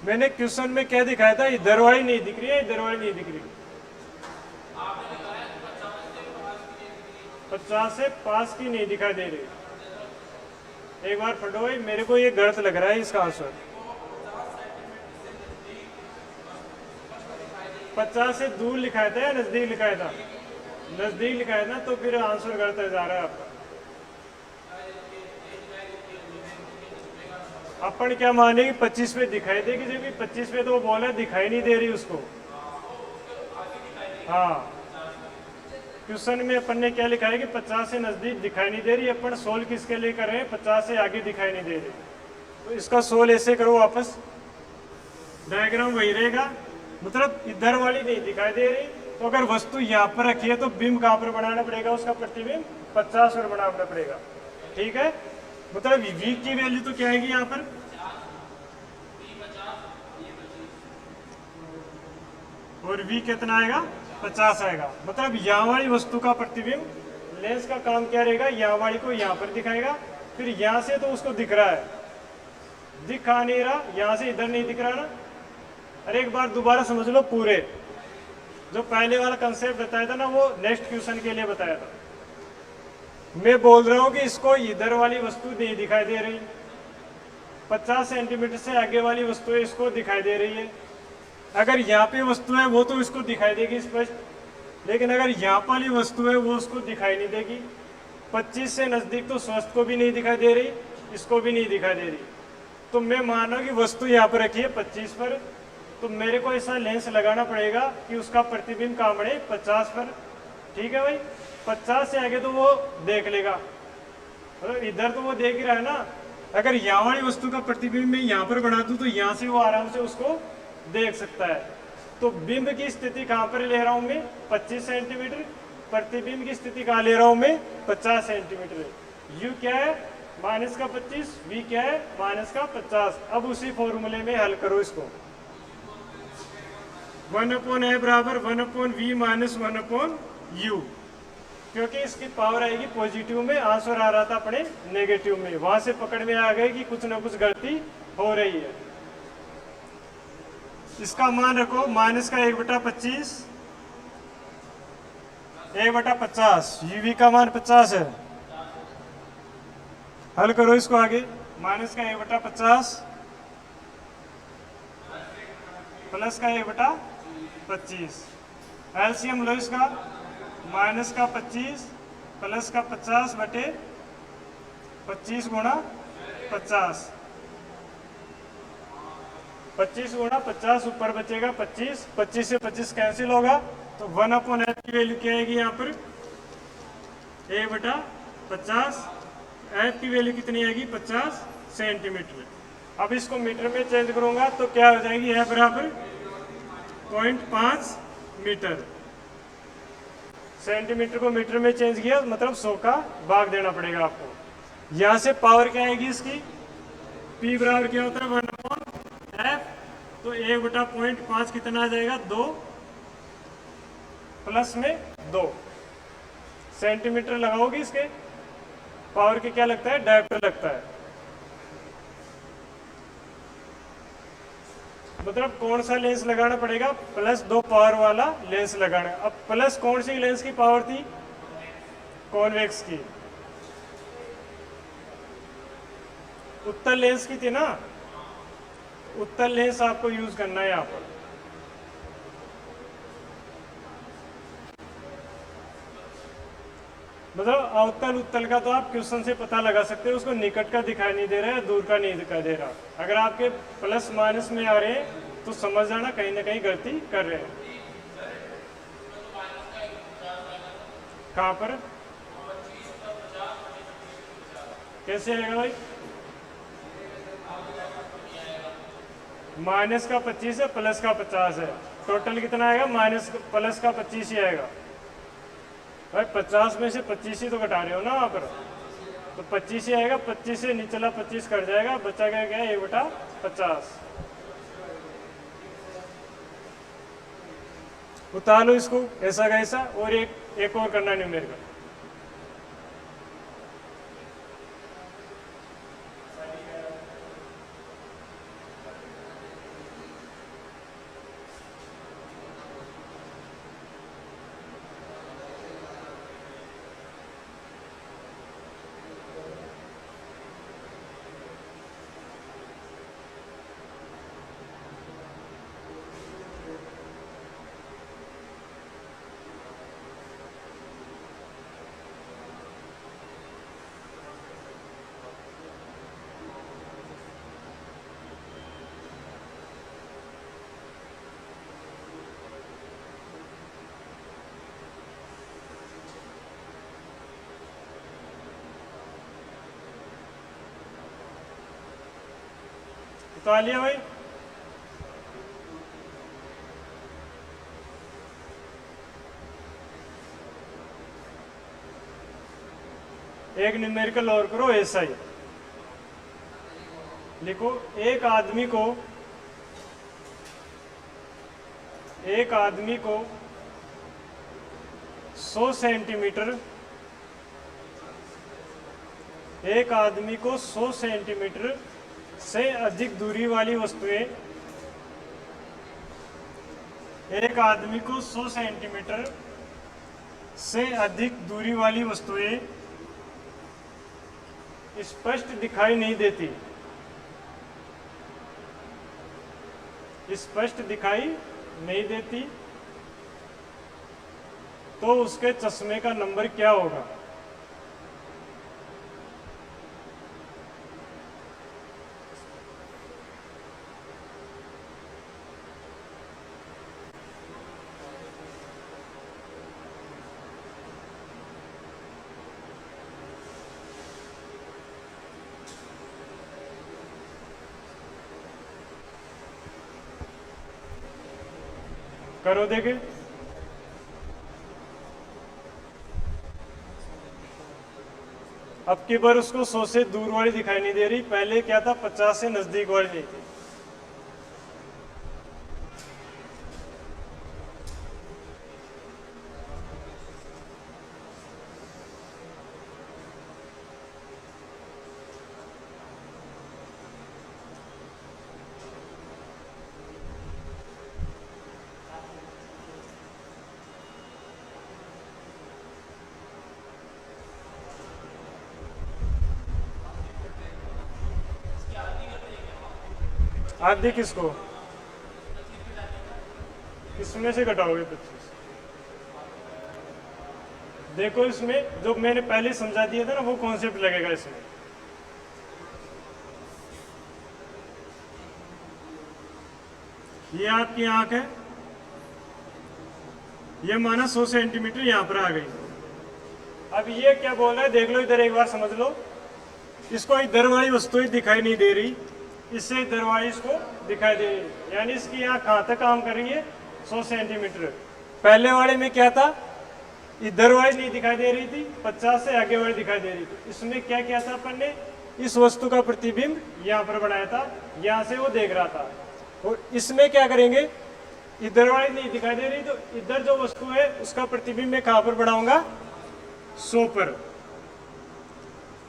मैंने क्वेश्चन में क्या दिखाया था, इधर वाली नहीं दिख रही है, इधर वाली नहीं दिख रही। 50 से पास की नहीं दिखाई दे रही। एक बार पढ़ो भाई, मेरे को ये गलत लग रहा है इसका आंसर। 50 से दूर लिखाया था या नजदीक लिखाया था, नजदीक लिखाया था, तो फिर आंसर गलत जा रहा है आपका। अपन क्या माने कि 25 पे दिखाई देगी, जबकि 25 पे तो वो बोला दिखाई नहीं दे रही उसको। हाँ, क्वेश्चन में अपन ने क्या लिखा है कि 50 से नजदीक दिखाई नहीं दे रही, अपन सोल्व किसके लिए कर रहे हैं, 50 से आगे दिखाई नहीं दे रही। तो इसका सोल्व ऐसे करो वापस, डायग्राम वही रहेगा, मतलब इधर वाली नहीं दिखाई दे रही। तो अगर वस्तु यहाँ पर रखी है तो बिंब कहाँ पर बनाना पड़ेगा, उसका प्रतिबिंब 50 पर बनाना पड़ेगा, ठीक है। मतलब v की वैल्यू तो क्या आएगी यहाँ पर, और v कितना आएगा, 50 आएगा। मतलब यहाँ वाली वस्तु का प्रतिबिंब, लेंस का काम क्या रहेगा, यहाँ वाली को यहाँ पर दिखाएगा, फिर यहाँ से तो उसको दिख रहा है, दिखा नहीं रहा, यहाँ से इधर नहीं दिख रहा ना। अरे एक बार दोबारा समझ लो, पूरे जो पहले वाला कंसेप्ट बताया था ना, वो नेक्स्ट क्वेश्चन के लिए बताया था। मैं बोल रहा हूँ कि इसको इधर वाली वस्तु नहीं दिखाई दे रही, 50 सेंटीमीटर से आगे वाली वस्तु है, इसको दिखाई दे रही है। अगर यहाँ पे वस्तु है वो तो इसको दिखाई देगी स्पष्ट, लेकिन अगर यहाँ वाली वस्तु है वो उसको दिखाई नहीं देगी। 25 से नज़दीक तो स्वस्थ को भी नहीं दिखाई दे रही, इसको भी नहीं दिखाई दे रही। तो मैं मान रहा हूँ कि वस्तु यहाँ पर रखी है 25 पर, तो मेरे को ऐसा लेंस लगाना पड़ेगा कि उसका प्रतिबिंब कहाँ बढ़े, 50 पर, ठीक है भाई। 50 से आगे तो वो देख लेगा, मतलब इधर तो वो देख ही रहा है ना। अगर यहाँ वाली वस्तु का प्रतिबिंब मैं यहाँ पर बना दूँ तो यहाँ से वो आराम से उसको देख सकता है। तो बिंब की स्थिति कहाँ पर ले रहा हूं मैं 25 सेंटीमीटर, प्रतिबिंब की स्थिति कहाँ ले रहा हूं मैं 50 सेंटीमीटर। यू क्या है माइनस का 25, वी क्या है माइनस का 50। अब उसी फॉर्मूले में हल करो इसको। 1/a बराबर 1/v माइनस 1/u, क्योंकि इसकी पावर आएगी पॉजिटिव में, आंसर आ रहा था अपने नेगेटिव में, वहां से पकड़ में आ गए कि कुछ ना कुछ गलती हो रही है। इसका मान रखो माइनस का 1/25, 1/50, यूवी का मान 50 है। हल करो इसको आगे। माइनस का 1/50 प्लस का 1/25, एलसीएम लो इसका। माइनस का 25 प्लस का 50 बटे 25 गुणा 50, 25 गुणा 50, ऊपर बचेगा 25, 25 से 25 कैंसिल होगा, तो 1/f की वैल्यू क्या आएगी यहाँ पर 1/50, एफ की वैल्यू कितनी आएगी 50 सेंटीमीटर। अब इसको मीटर में चेंज करूंगा तो क्या हो जाएगी एफ बराबर 0.5 मीटर। सेंटीमीटर को मीटर में चेंज किया मतलब 100 का भाग देना पड़ेगा आपको। यहाँ से पावर क्या आएगी इसकी, P बराबर क्या होता है 1/f, तो 1/0.5 कितना आ जाएगा 2 प्लस में 2 सेंटीमीटर लगाओगे इसके। पावर के क्या लगता है डायोप्टर लगता है, मतलब कौन सा लेंस लगाना पड़ेगा +2 पावर वाला लेंस लगाना। अब प्लस कौन सी लेंस की पावर थी कॉन्वेक्स की, उत्तल लेंस की थी ना, उत्तल लेंस आपको यूज करना है यहाँ पर। मतलब अवतल उत्तल का तो आप क्वेश्चन से पता लगा सकते हो, उसको निकट का दिखाई नहीं दे रहा है, दूर का नहीं दिखाई दे रहा। अगर आपके प्लस माइनस में आ रहे हैं तो समझ जाना कहीं ना कहीं गलती कर रहे हैं। कहाँ पर कैसे आएगा भाई, माइनस का 25 है प्लस का 50 है, टोटल कितना आएगा माइनस प्लस का 25 ही आएगा। भाई 50 में से 25 ही तो घटा रहे हो ना वहाँ पर, तो 25 ही आएगा, 25 से निचला 25 कट जाएगा, बचा गया क्या 1/50। उतार लो इसको ऐसा का ऐसा, और एक और करना न्यूमेरिकल। उतार लिया भाई। एक न्यूमेरिकल और करो ऐसा ही लिखो, एक आदमी को 100 सेंटीमीटर, एक आदमी को 100 सेंटीमीटर से अधिक दूरी वाली वस्तुएं, एक आदमी को 100 सेंटीमीटर से अधिक दूरी वाली वस्तुएं स्पष्ट दिखाई नहीं देती, स्पष्ट दिखाई नहीं देती, तो उसके चश्मे का नंबर क्या होगा। करो देखे। अब की बार उसको 100 से दूर वाली दिखाई नहीं दे रही, पहले क्या था 50 से नजदीक वाली नहीं थी। आधी किसको, किसमें से घटाओगे 25? देखो इसमें जो मैंने पहले समझा दिया था ना वो कॉन्सेप्ट लगेगा इसमें। ये आपकी आंख है, ये माना 100 सेंटीमीटर यहां पर आ गई। अब ये क्या बोल रहा है देख लो इधर एक बार समझ लो। इसको इधर वाली वस्तु ही दिखाई नहीं दे रही, इससे इधर वाली इसको दिखाई दे रही, यानी इसकी आंख कहां तक काम कर रही है 100 सेंटीमीटर। पहले वाले में क्या था, इधर वाली नहीं दिखाई दे रही थी, 50 से आगे वाली दिखाई दे रही थी। इसमें क्या किया था अपन ने, इस वस्तु का प्रतिबिंब यहाँ पर बनाया था, यहाँ से वो देख रहा था। और इसमें क्या करेंगे, इधर वाली नहीं दिखाई दे रही तो इधर जो वस्तु है उसका प्रतिबिंब मैं कहाँ पर बनाऊंगा, 100 पर।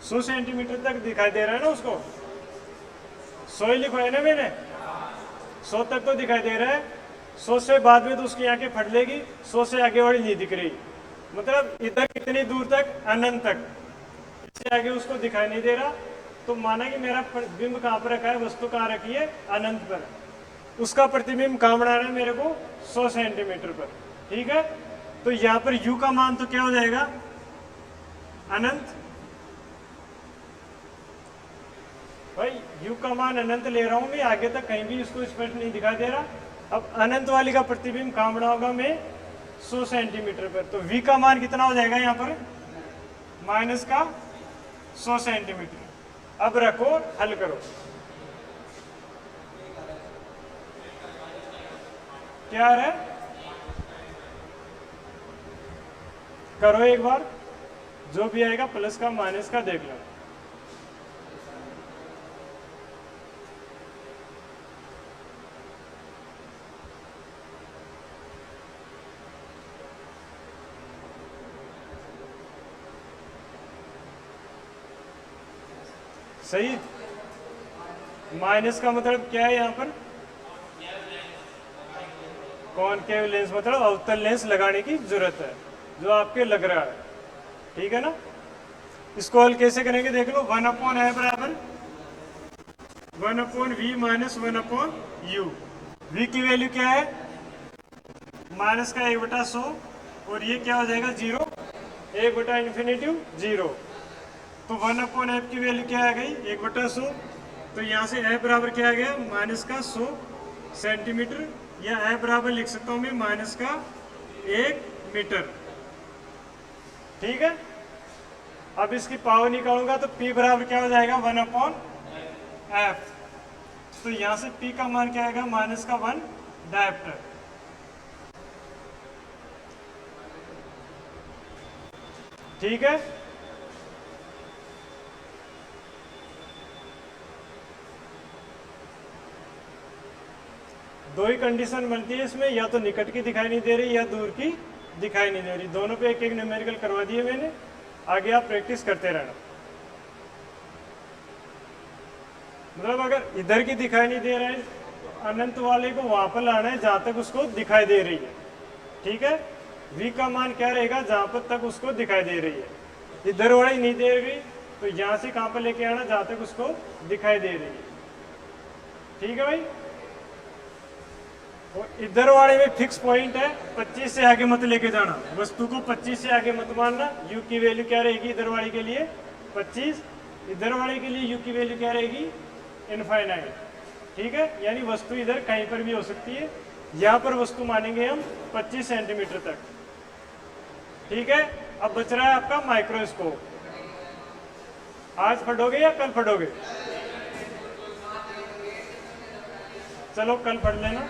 100 सेंटीमीटर तक दिखाई दे रहा है ना उसको, 100 ही लिखवाया ना मैंने, 100 तक तो दिखाई दे रहा है। 100 से बाद में तो उसकी आंखें फट लेगी, 100 से आगे वाली नहीं दिख रही, मतलब इधर कितनी दूर तक, अनंत तक, इससे आगे उसको दिखाई नहीं दे रहा। तो माना कि मेरा बिंब कहाँ पर रखा है, वस्तु कहाँ रखी है, अनंत पर। उसका प्रतिबिंब कहाँ बनाना है मेरे को, 100 सेंटीमीटर पर। ठीक है, तो यहाँ पर u का मान तो क्या हो जाएगा, अनंत। भाई u का मान अनंत ले रहा हूं मैं, आगे तक कहीं भी इसको स्पष्ट नहीं दिखाई दे रहा। अब अनंत वाली का प्रतिबिंब कहाँ बनाऊंगा मैं, 100 सेंटीमीटर पर। तो v का मान कितना हो जाएगा यहाँ पर, माइनस का 100 सेंटीमीटर। अब रखो, हल करो, क्या है, करो एक बार, जो भी आएगा प्लस का माइनस का देख लो। सही, माइनस का मतलब क्या है यहाँ पर, कॉनकेव लेंस, मतलब अवतल लेंस लगाने की जरूरत है, जो आपके लग रहा है। ठीक है ना, इसको हल कैसे करेंगे देख लो। 1/a बराबर 1/v माइनस 1/u। v की वैल्यू क्या है, माइनस का 1/100, और ये क्या हो जाएगा 0, 1/∞ 0। तो 1/f की वैल्यू क्या आ गई, 1/100। तो यहाँ से f बराबर क्या आ गया, माइनस का 100 सेंटीमीटर, या f बराबर लिख सकता हूँ मैं माइनस का 1 मीटर। ठीक है, अब इसकी पावर निकालूंगा तो p बराबर क्या हो जाएगा, 1/f। तो यहाँ से p का मान क्या आएगा, माइनस का 1 डायप्टर। ठीक है, दो ही कंडीशन बनती है इसमें, या तो निकट की दिखाई नहीं दे रही या दूर की दिखाई नहीं दे रही। दोनों पे एक एक न्यूमेरिकल करवा दिए मैंने, आगे आप प्रैक्टिस करते रहना। मतलब अगर इधर की दिखाई नहीं दे रहा है, अनंत वाले को वहां पर लाना है जहां तक उसको दिखाई दे रही है। ठीक है, v का मान क्या रहेगा, जहां पर तक उसको दिखाई दे रही है। इधर वाली नहीं दे रही तो यहां से कहां पर लेके आना, जहां तक उसको दिखाई दे रही है। ठीक है भाई, और इधर वाले में फिक्स पॉइंट है, 25 से आगे मत लेके जाना, वस्तु को 25 से आगे मत मानना। u की वैल्यू क्या रहेगी इधर वाले के लिए, 25, इधर वाले के लिए u की वैल्यू क्या रहेगी, इनफाइनाइट। ठीक है, यानी वस्तु इधर कहीं पर भी हो सकती है, यहाँ पर वस्तु मानेंगे हम 25 सेंटीमीटर तक। ठीक है, अब बच रहा है आपका माइक्रोस्कोप। आज पढ़ोगे या कल पढ़ोगे, चलो कल पढ़ लेना।